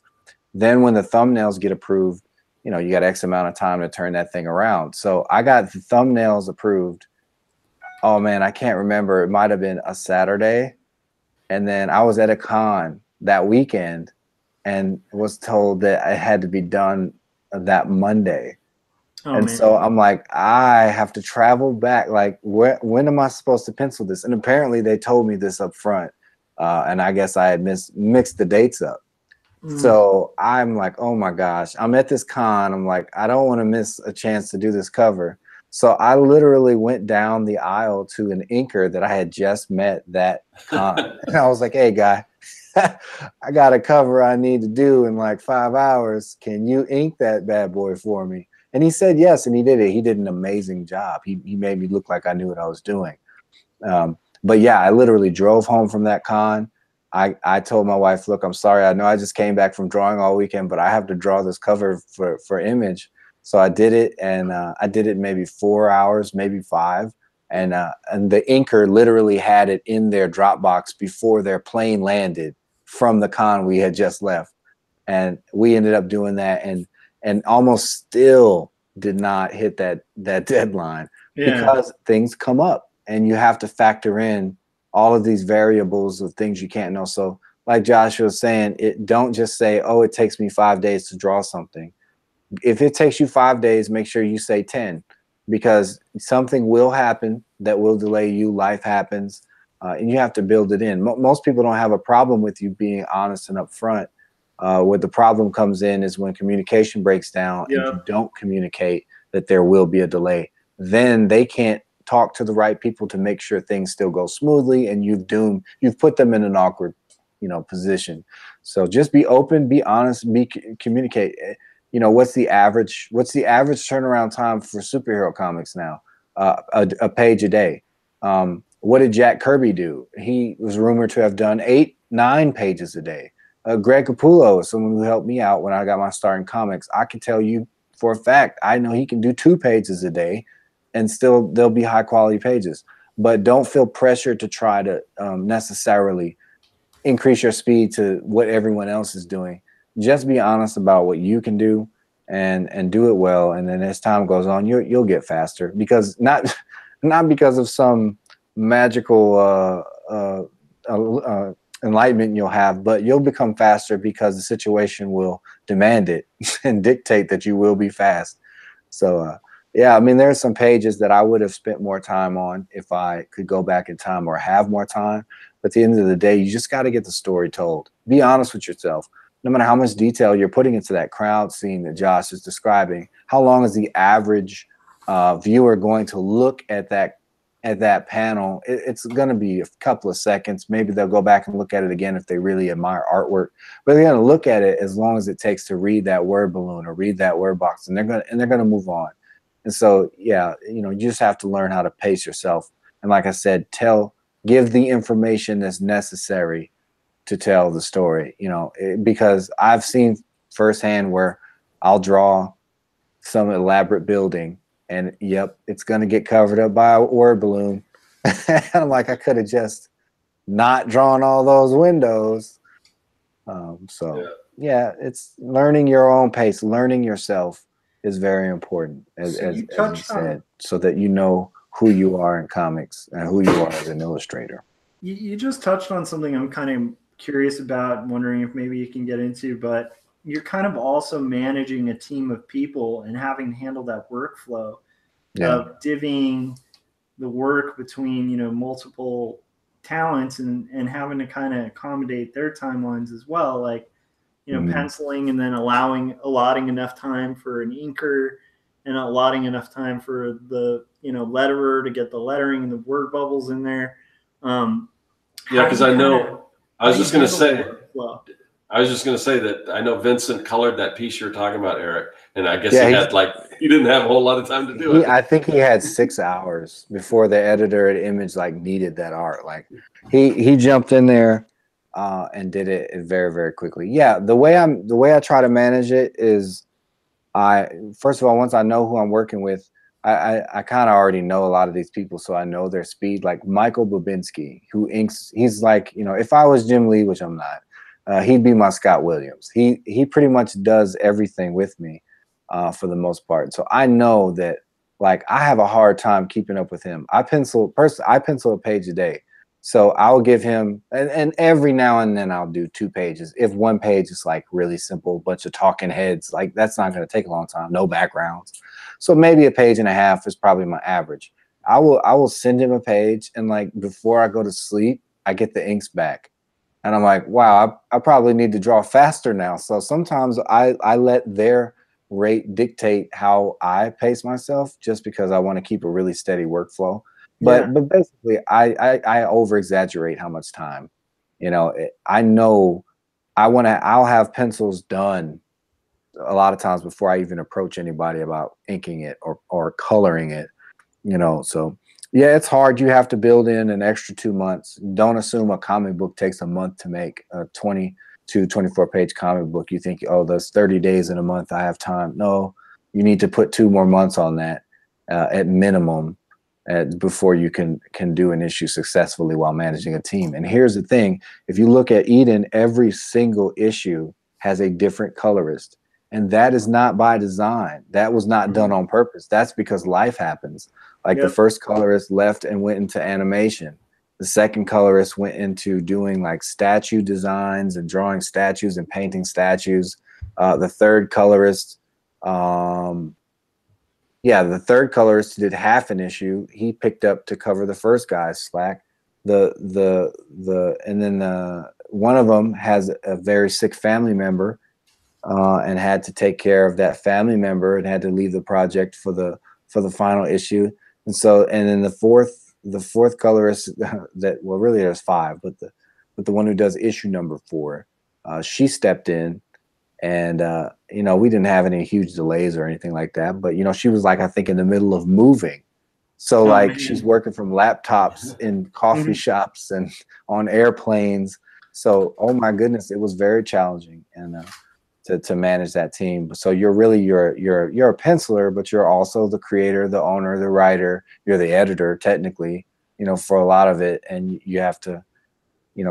Then when the thumbnails get approved, you got X amount of time to turn that thing around. So I got the thumbnails approved. Oh man, I can't remember. It might have been a Saturday. And then I was at a con that weekend and was told that it had to be done that Monday. Oh, And man. so I'm like, I have to travel back. Like, when am I supposed to pencil this? And apparently they told me this up front. And I guess I had mixed the dates up. So I'm like, oh my gosh, I'm at this con. I'm like, I don't want to miss a chance to do this cover. So I literally went down the aisle to an inker that I had just met that con. And I was like, hey, guy, I got a cover I need to do in like 5 hours. Can you ink that bad boy for me? And he said yes, and he did it. He did an amazing job. He made me look like I knew what I was doing. But yeah, I literally drove home from that con. I told my wife, look, I'm sorry. I know I just came back from drawing all weekend, but I have to draw this cover for Image. So I did it, and I did it maybe 4 hours, maybe 5. And the inker literally had it in their Dropbox before their plane landed from the con we had just left. And we ended up doing that and almost still did not hit that deadline because things come up and you have to factor in all of these variables of things you can't know. So like Josh was saying, don't just say, oh, it takes me 5 days to draw something. If it takes you 5 days, make sure you say 10, because something will happen that will delay you. Life happens, and you have to build it in. Most people don't have a problem with you being honest and upfront. Where the problem comes in is when communication breaks down and you don't communicate that there will be a delay. Then they can't talk to the right people to make sure things still go smoothly, and you've put them in an awkward, position. So just be open, be honest, communicate. What's the average turnaround time for superhero comics now? A page a day. What did Jack Kirby do? He was rumored to have done 8-9 pages a day. Greg Capullo is someone who helped me out when I got my start in comics. I can tell you for a fact, I know he can do 2 pages a day and still they'll be high quality pages. But don't feel pressure to try to necessarily increase your speed to what everyone else is doing. Just be honest about what you can do and do it well. And then as time goes on, you'll get faster, because not because of some magical enlightenment you'll have, but you'll become faster because the situation will demand it and dictate that you will be fast. So yeah, I mean, there's some pages that I would have spent more time on if I could go back in time or have more time. But at the end of the day, you just got to get the story told. Be honest with yourself. No matter how much detail you're putting into that crowd scene that Josh is describing, how long is the average viewer going to look at that panel? It's going to be a couple of seconds. Maybe they'll go back and look at it again if they really admire artwork. But they're going to look at it as long as it takes to read that word balloon or read that word box, and they're going to move on. And so, yeah, you just have to learn how to pace yourself. And like I said, give the information that's necessary to tell the story, because I've seen firsthand where I'll draw some elaborate building and it's going to get covered up by a word balloon. And I'm like, I could have just not drawn all those windows. Yeah, it's learning your own pace, learning yourself is very important, as you said, so that you know who you are in comics and who you are as an illustrator. You just touched on something I'm kind of curious about, wondering if maybe you can get into, but you're kind of also managing a team of people and having to handle that workflow of divvying the work between, multiple talents and having to kind of accommodate their timelines as well. Like, penciling and then allotting enough time for an inker and allotting enough time for the, letterer to get the lettering and the word bubbles in there. Because I was just going to say that I know Vincent colored that piece you're talking about, Eric, and I guess he didn't have a whole lot of time to do it. I think he had 6 hours before the editor at Image needed that art. He jumped in there and did it very, very quickly. Yeah, the way I try to manage it is, first of all, once I know who I'm working with, I kind of already know a lot of these people, so I know their speed. Like Michael Babinski, who inks, he's like, if I was Jim Lee, which I'm not, he'd be my Scott Williams. He pretty much does everything with me for the most part. So I know that I have a hard time keeping up with him. I pencil a page a day. So I'll give him, and every now and then I'll do 2 pages. If one page is like really simple, bunch of talking heads, like that's not going to take a long time, no backgrounds. So maybe a page and a half is probably my average. I will send him a page, and like before I go to sleep, I get the inks back. And I'm like, wow, I probably need to draw faster now. So sometimes I let their rate dictate how I pace myself, just because I want to keep a really steady workflow. But basically, I over exaggerate how much time. I know I'll have pencils done a lot of times before I even approach anybody about inking it or coloring it. So yeah, it's hard. You have to build in an extra 2 months. Don't assume a comic book takes a month to make. A 20 to 24 page comic book, you think, oh, that's 30 days in a month, I have time. No, you need to put 2 more months on that at minimum before you can do an issue successfully while managing a team. And here's the thing: if you look at Eden, every single issue has a different colorist, and that is not by design. That was not done on purpose. That's because life happens. Like the first colorist left and went into animation. The second colorist went into doing like statue designs and drawing statues and painting statues. The third colorist, the third colorist did half an issue. He picked up to cover the first guy's slack. And then one of them has a very sick family member, and had to take care of that family member and had to leave the project for the final issue. And then the fourth colorist really there's 5, but the one who does issue number 4, she stepped in, and we didn't have any huge delays or anything like that, but she was like, I think, in the middle of moving. So she's working from laptops in coffee shops and on airplanes. So, oh my goodness, it was very challenging and to manage that team. So you're a penciler, but you're also the creator, the owner, the writer. You're the editor, technically, for a lot of it, and you have to,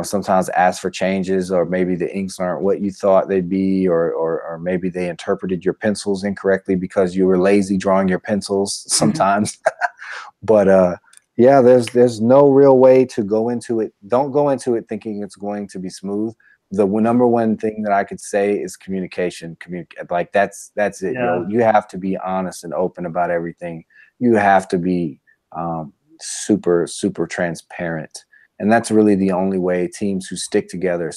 sometimes ask for changes, or maybe the inks aren't what you thought they'd be, or maybe they interpreted your pencils incorrectly because you were lazy drawing your pencils sometimes. But yeah, there's no real way to go into it. Don't go into it thinking it's going to be smooth. The number one thing that I could say is communication. Like that's it. You have to be honest and open about everything. You have to be super transparent, and that's really the only way teams who stick together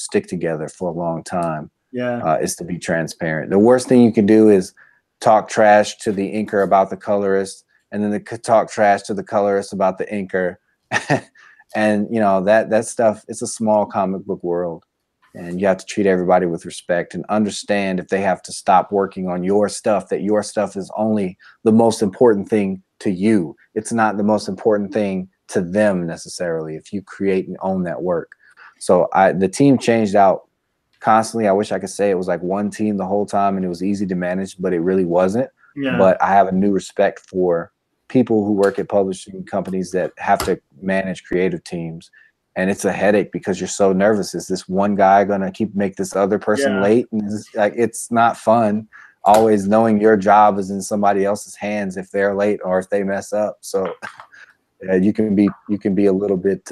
for a long time. Is to be transparent. The worst thing you can do is talk trash to the inker about the colorist, and then talk trash to the colorist about the inker. And that stuff, it's a small comic book world. And you have to treat everybody with respect and understand if they have to stop working on your stuff, that your stuff is only the most important thing to you. It's not the most important thing to them necessarily if you create and own that work. So the team changed out constantly. I wish I could say it was like one team the whole time and it was easy to manage, but it really wasn't. But I have a new respect for people who work at publishing companies that have to manage creative teams. And it's a headache because you're so nervous. Is this one guy gonna make this other person late? And it's not fun. Always knowing your job is in somebody else's hands if they're late or if they mess up. So you can be a little bit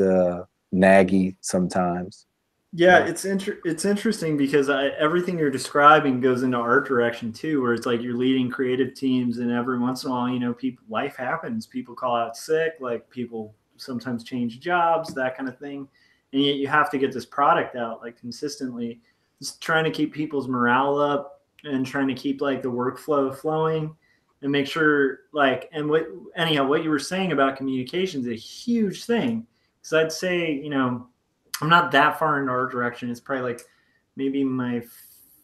naggy sometimes. Yeah, it's interesting because everything you're describing goes into art direction too, where it's like you're leading creative teams, and every once in a while, life happens. People call out sick, like people sometimes change jobs, that kind of thing, and yet you have to get this product out like consistently. Just trying to keep people's morale up and trying to keep like the workflow flowing and make sure what you were saying about communication is a huge thing, because I'd say I'm not that far into art direction. It's probably like maybe my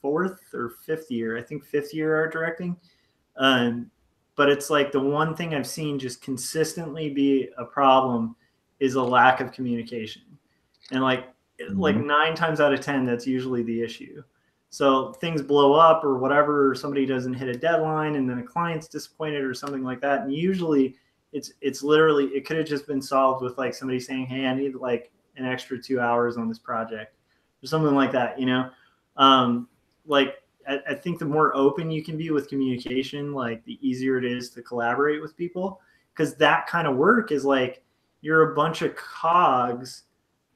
4th or 5th year. I think 5th year art directing. But it's like the one thing I've seen just consistently be a problem is a lack of communication. And like 9 times out of 10, that's usually the issue. So things blow up or whatever, or somebody doesn't hit a deadline and then a client's disappointed or something like that. And usually it's literally, it could have just been solved with like somebody saying, hey, I need like an extra 2 hours on this project or something like that, I think the more open you can be with communication, like the easier it is to collaborate with people, because that kind of work is like you're a bunch of cogs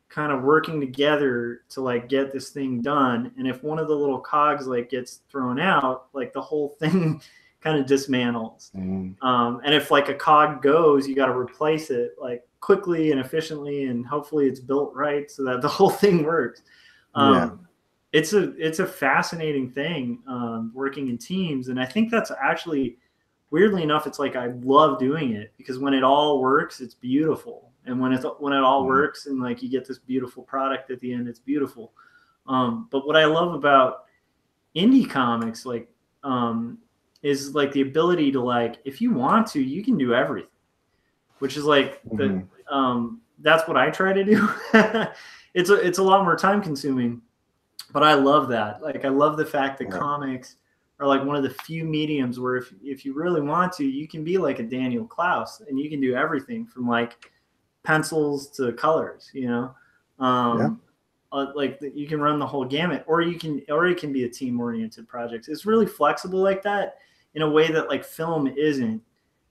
kind of working together to like get this thing done. And if one of the little cogs like gets thrown out, like the whole thing kind of dismantles. And if like a cog goes, you got to replace it like quickly and efficiently, and hopefully it's built right so that the whole thing works. It's a fascinating thing, working in teams. And I think that's actually, weirdly enough, it's like I love doing it, because when it all works, it's beautiful. And when it all works and like you get this beautiful product at the end, it's beautiful. But what I love about indie comics, like, is like the ability to, like, if you want to, you can do everything, which is like that's what I try to do. It's a lot more time consuming, but I love that. Like, I love the fact that comics are like one of the few mediums where if you really want to, you can be like a Daniel Klaus and you can do everything from like pencils to colors, you know. Like you can run the whole gamut, or it can be a team oriented project. It's really flexible like that in a way that like film isn't,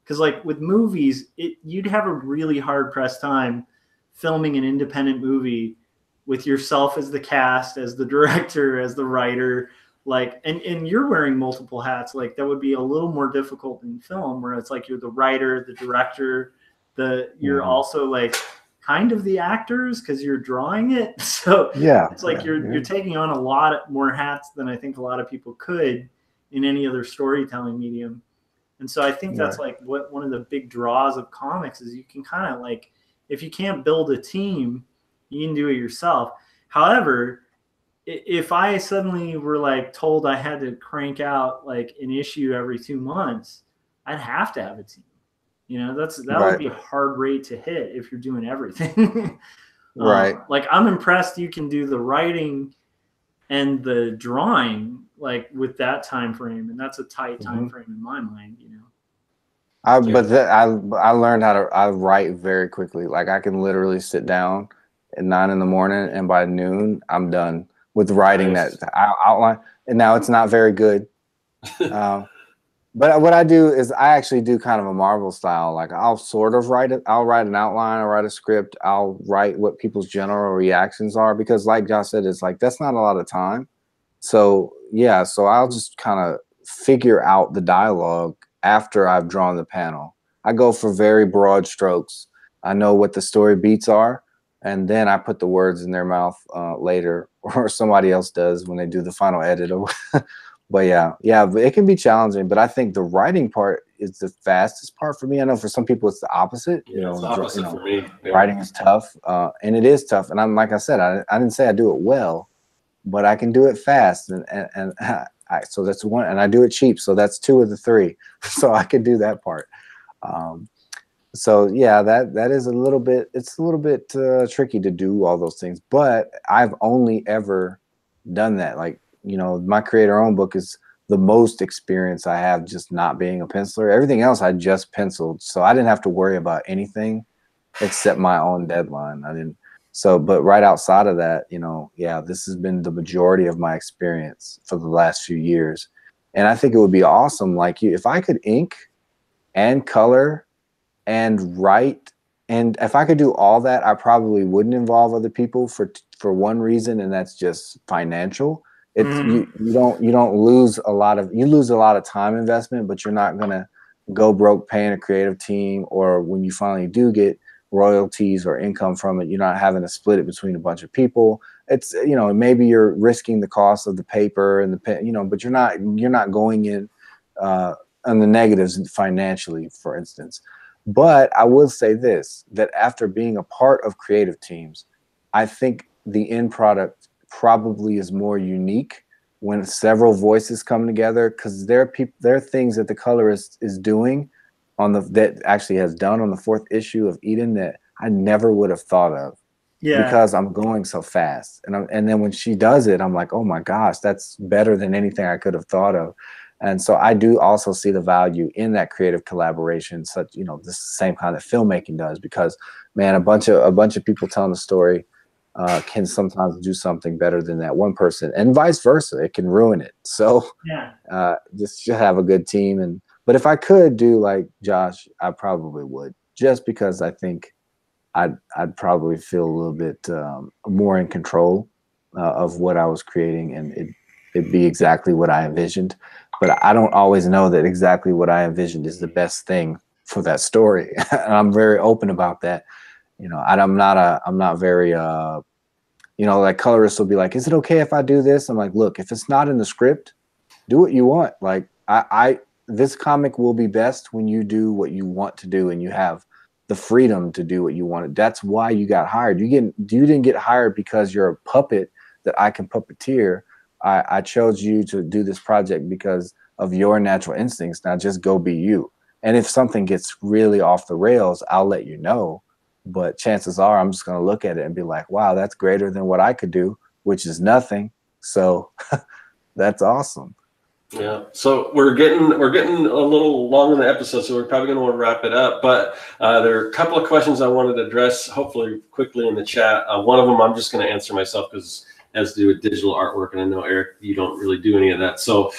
because like with movies, you'd have a really hard pressed time filming an independent movie with yourself as the cast, as the director, as the writer, like, and you're wearing multiple hats. Like that would be a little more difficult in film, where it's like you're the writer, the director, you're also like kind of the actors because you're drawing it. So it's like you're taking on a lot more hats than I think a lot of people could in any other storytelling medium. And so I think that's like one of the big draws of comics is you can kind of like, if you can't build a team, you can do it yourself. However, if I suddenly were like told I had to crank out like an issue every 2 months, I'd have to have a team. You know, that would be a hard rate to hit if you're doing everything. Like, I'm impressed you can do the writing and the drawing like with that time frame, and that's a tight time frame in my mind, you know. I learned how to write very quickly. Like I can literally sit down at 9 in the morning, and by noon I'm done with writing that outline. And now it's not very good. But what I do is I actually do kind of a Marvel style. Like I'll sort of write it. I'll write an outline. I'll write a script. I'll write what people's general reactions are, because like Josh said, it's like, that's not a lot of time. So yeah, so I'll just kind of figure out the dialogue after I've drawn the panel. I go for very broad strokes. I know what the story beats are, and then I put the words in their mouth later, or somebody else does when they do the final edit. But but it can be challenging. But I think the writing part is the fastest part for me. I know for some people it's the opposite. It's the opposite for me. Writing is tough, and it is tough. And I'm, like I said, I didn't say I do it well, but I can do it fast, and so that's one. And I do it cheap, so that's 2 of the 3. So I can do that part. So yeah, that is a little bit. It's a little bit tricky to do all those things. But I've only ever done that. Like, you know, my creator-owned book is the most experience I have just not being a penciler. Everything else I just penciled, so I didn't have to worry about anything except my own deadline. I didn't. So, but right outside of that, you know, yeah, this has been the majority of my experience for the last few years. And I think it would be awesome, like if I could ink and color and write, and if I could do all that, I probably wouldn't involve other people for one reason, and that's just financial. It's you don't lose a lot of, you lose a lot of time investment, but you're not gonna go broke paying a creative team, or when you finally do get royalties or income from it, you're not having to split it between a bunch of people. It's, you know, maybe you're risking the cost of the paper and the pen, you know, but you're not going in on the negatives financially, for instance. But I will say this, that after being a part of creative teams, I think the end product probably is more unique when several voices come together, because there are things that the colorist is doing that actually has done on the 4th issue of Eden that I never would have thought of, because I'm going so fast. And then when she does it, I'm like, oh my gosh, that's better than anything I could have thought of. And so I do also see the value in that creative collaboration, such, you know, the same kind of filmmaking does, because man, a bunch of people telling the story can sometimes do something better than that one person, and vice versa. It can ruin it. So just have a good team. But if I could do like Josh, I probably would, just because I think I'd probably feel a little bit more in control of what I was creating, and it'd be exactly what I envisioned. But I don't always know that exactly what I envisioned is the best thing for that story. And I'm very open about that. You know, I'm not very, you know, like colorists will be like, is it okay if I do this? I'm like, look, if it's not in the script, do what you want. Like this comic will be best when you do what you want to do and you have the freedom to do what you wanted. That's why you got hired. You didn't get hired because you're a puppet that I can puppeteer. I chose you to do this project because of your natural instincts. Now just go be you. And if something gets really off the rails, I'll let you know. But chances are I'm just going to look at it and be like, wow, that's greater than what I could do, which is nothing. So that's awesome. Yeah. So we're getting a little long in the episode, so we're probably going to want to wrap it up. But there are a couple of questions I wanted to address, hopefully quickly in the chat. One of them I'm just going to answer myself because it has to do with digital artwork, and I know, Eric, you don't really do any of that. So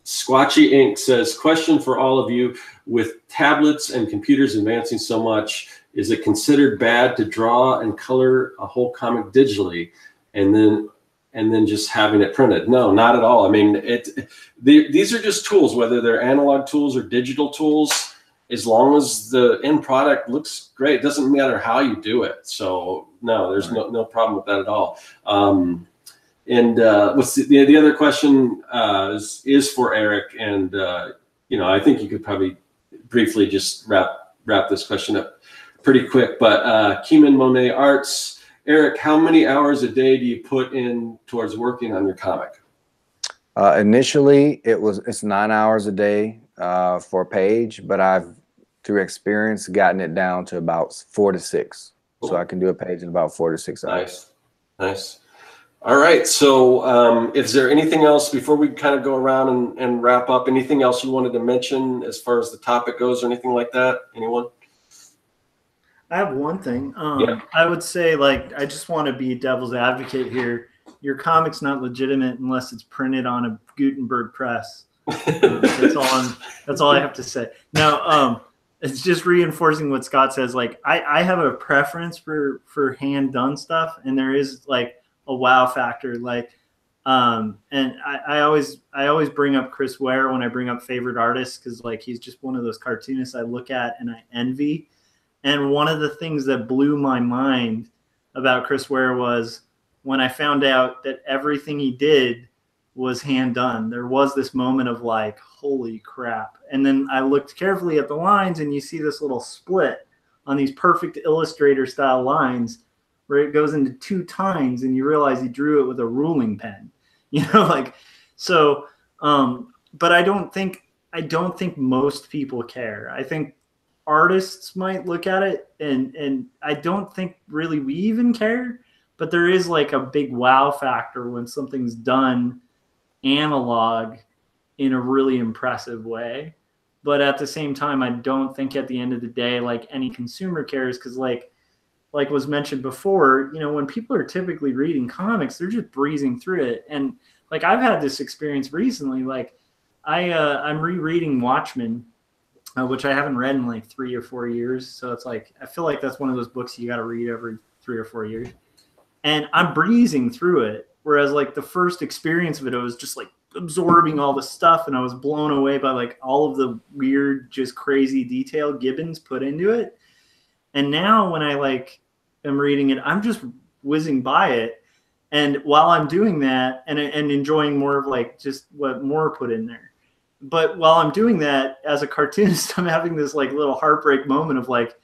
Squatchy Inc. says, question for all of you: with tablets and computers advancing so much, is it considered bad to draw and color a whole comic digitally and then just having it printed? No, not at all. I mean, these are just tools, whether they're analog tools or digital tools. As long as the end product looks great, it doesn't matter how you do it. So no, there's no problem with that at all. What's the other question is for Eric, and you know, I think you could probably briefly just wrap this question up pretty quick. But Keeman Monet Arts, Eric, how many hours a day do you put in towards working on your comic? Initially, it's 9 hours a day for a page, but I've through experience gotten it down to about 4 to 6. Cool. So I can do a page in about 4 to 6 hours. Nice. All right. So is there anything else before we kind of go around and wrap up? Anything else you wanted to mention as far as the topic goes or anything like that? Anyone? I have one thing. Yeah. I would say, like, I just want to be devil's advocate here. Your comic's not legitimate unless it's printed on a Gutenberg press. That's all I have to say. Now, it's just reinforcing what Scott says. Like, I have a preference for hand done stuff, and there is like a wow factor. Like, and I always bring up Chris Ware when I bring up favorite artists, because like he's just one of those cartoonists I look at and I envy. And one of the things that blew my mind about Chris Ware was when I found out that everything he did was hand done. There was this moment of like, holy crap. And then I looked carefully at the lines, and you see this little split on these perfect Illustrator style lines where it goes into 2 times, and you realize he drew it with a ruling pen, you know, like, so, but I don't think most people care. I think artists might look at it, and I don't think really we even care, but there is like a big wow factor when something's done analog in a really impressive way. But at the same time, I don't think at the end of the day, like, any consumer cares, because like was mentioned before, you know, when people are typically reading comics, they're just breezing through it. And like, I've had this experience recently. Like, I'm rereading Watchmen, which I haven't read in like 3 or 4 years. So it's like, I feel like that's one of those books you got to read every 3 or 4 years. And I'm breezing through it. Whereas like the first experience of it, I was just like absorbing all the stuff, and I was blown away by like all of the weird, just crazy detail Gibbons put into it. And now when I like am reading it, I'm just whizzing by it. And while I'm doing that and enjoying more of like just what Moore put in there. But while I'm doing that, as a cartoonist, I'm having this like little heartbreak moment of like,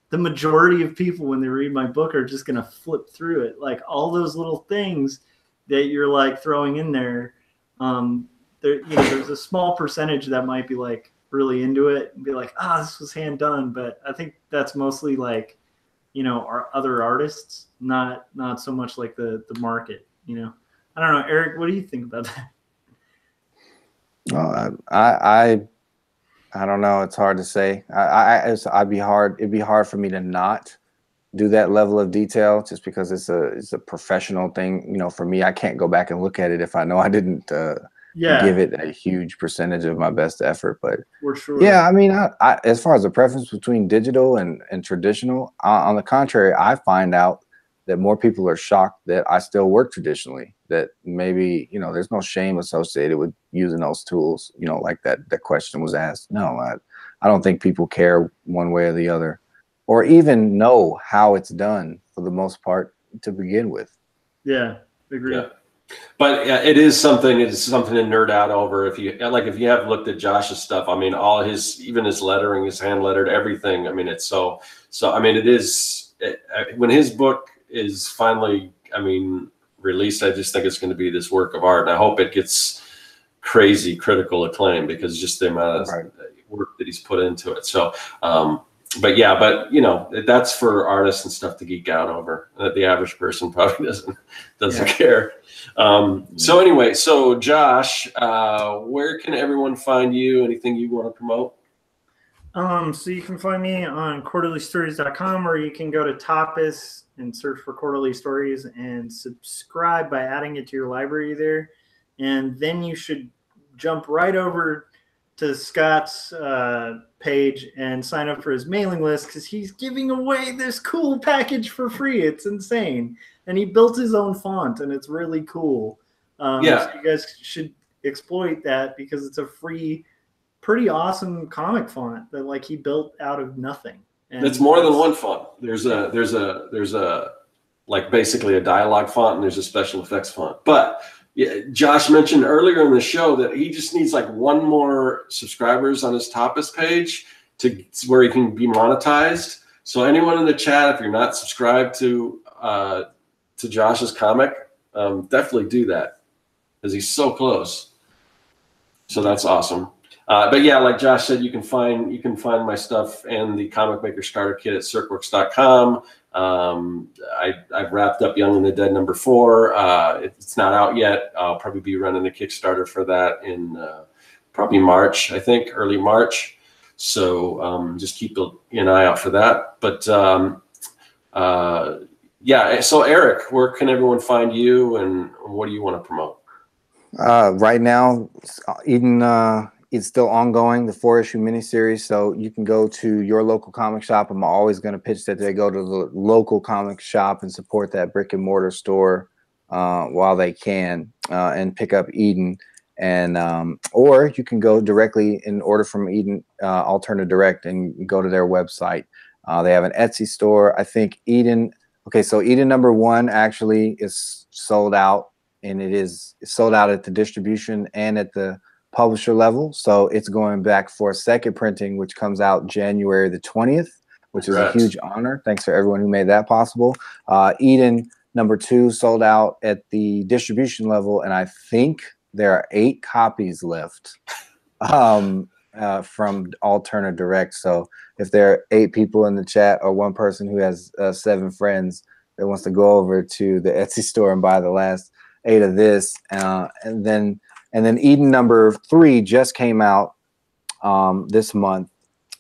the majority of people when they read my book are just going to flip through it. Like, all those little things that you're like throwing in there, you know, there's a small percentage that might be like really into it and be like, this was hand done. But I think that's mostly like, you know, our other artists, not so much like the market, you know. I don't know, Eric, what do you think about that? Well, I don't know. It's hard to say. It'd be hard for me to not do that level of detail, just because it's a professional thing. You know, for me, I can't go back and look at it if I know I didn't give it a huge percentage of my best effort. But for sure. Yeah, I mean, I as far as the preference between digital and traditional, on the contrary, I find out that more people are shocked that I still work traditionally, that maybe, you know, there's no shame associated with using those tools, you know, like that question was asked. No, I don't think people care one way or the other, or even know how it's done for the most part to begin with. Yeah, agree. Yeah. But yeah, it is something to nerd out over. If you have looked at Josh's stuff, I mean, all even his lettering, his hand lettered, everything. I mean, it's so. I mean, when his book is finally, I mean, released, I just think it's going to be this work of art, and I hope it gets crazy critical acclaim, because just the amount of work that he's put into it. So, but you know, that's for artists and stuff to geek out over. The average person probably doesn't care. So anyway, so Josh, where can everyone find you? Anything you want to promote? So you can find me on quarterlystories.com, or you can go to Tapas and search for Quarterly Stories and subscribe by adding it to your library there. And then you should jump right over to Scott's page and sign up for his mailing list, because he's giving away this cool package for free. It's insane. And he built his own font, and it's really cool. So you guys should exploit that, because it's a free, pretty awesome comic font that like he built out of nothing. And it's more than one font. There's a like basically a dialogue font, and there's a special effects font. But yeah, Josh mentioned earlier in the show that he just needs like one more subscribers on his Tapas page to where he can be monetized. So anyone in the chat, if you're not subscribed to Josh's comic, definitely do that, because he's so close. So that's awesome. But yeah, like Josh said, you can find my stuff and the Comic Maker Starter Kit at circworks.com. I've wrapped up Young and the Dead #4. It's not out yet. I'll probably be running a Kickstarter for that in probably March, I think, early March. So just keep an eye out for that. But yeah, so Eric, where can everyone find you, and what do you want to promote? Right now, Eden, it's still ongoing, the 4-issue miniseries. So you can go to your local comic shop. I'm always going to pitch that they go to the local comic shop and support that brick and mortar store while they can, and pick up Eden. And or you can go directly and order from Eden Alterna Direct and go to their website. They have an Etsy store. I think Eden. Okay, so Eden #1 actually is sold out, and it is sold out at the distribution and at the publisher level. So it's going back for a second printing, which comes out January the 20th, which is a huge honor. Thanks for everyone who made that possible. Eden #2 sold out at the distribution level, and I think there are 8 copies left from Alterna Direct. So if there are 8 people in the chat, or one person who has 7 friends that wants to go over to the Etsy store and buy the last 8 of this, and then Eden #3 just came out this month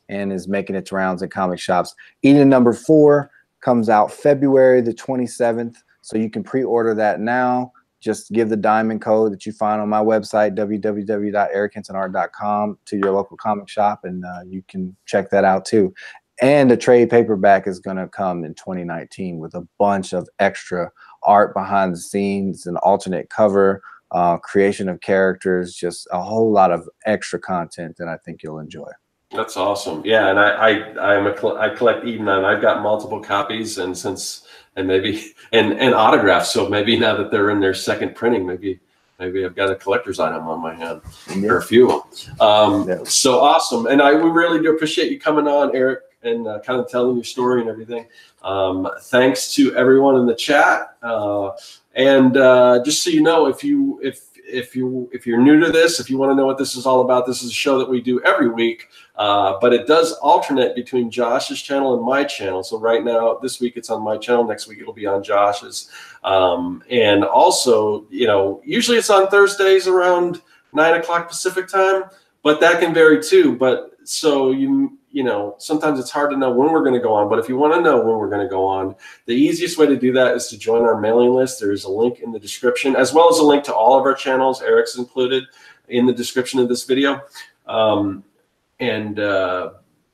and is making its rounds at comic shops. Eden #4 comes out February the 27th, so you can pre-order that now. Just give the diamond code that you find on my website, www.erichensonart.com, to your local comic shop, and you can check that out too. And a trade paperback is going to come in 2019 with a bunch of extra art behind the scenes, an alternate cover, creation of characters, just a whole lot of extra content that I think you'll enjoy. That's awesome. Yeah, and I collect Eden, and I've got multiple copies, and maybe autographs. So maybe now that they're in their second printing, maybe I've got a collector's item on my hand, or a few of them. So awesome, and we really do appreciate you coming on, Eric, and kind of telling your story and everything. Thanks to everyone in the chat. And just so you know, if you're new to this, if you want to know what this is all about, this is a show that we do every week, but it does alternate between Josh's channel and my channel. So right now, this week it's on my channel, next week it'll be on Josh's. And also, you know, usually it's on Thursdays around 9 o'clock Pacific time, but that can vary too. But so you you know, sometimes it's hard to know when we're going to go on, but if you want to know when we're going to go on, the easiest way to do that is to join our mailing list. There's a link in the description, as well as a link to all of our channels. Eric's included in the description of this video.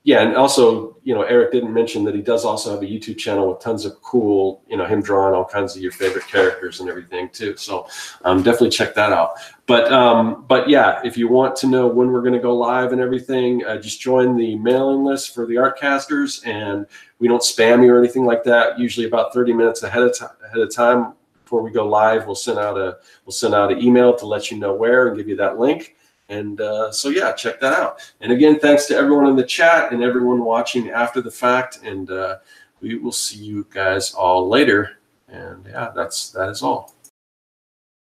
Yeah, and also, you know, Eric didn't mention that he does also have a YouTube channel with tons of cool, you know, him drawing all kinds of your favorite characters and everything too. So definitely check that out. But yeah, if you want to know when we're going to go live and everything, just join the mailing list for the Artcasters, and we don't spam you or anything like that. Usually about 30 minutes ahead of time before we go live, we'll send out an email to let you know where and give you that link. And so, yeah, check that out. And again, thanks to everyone in the chat and everyone watching after the fact. And we will see you guys all later. And yeah, that is all.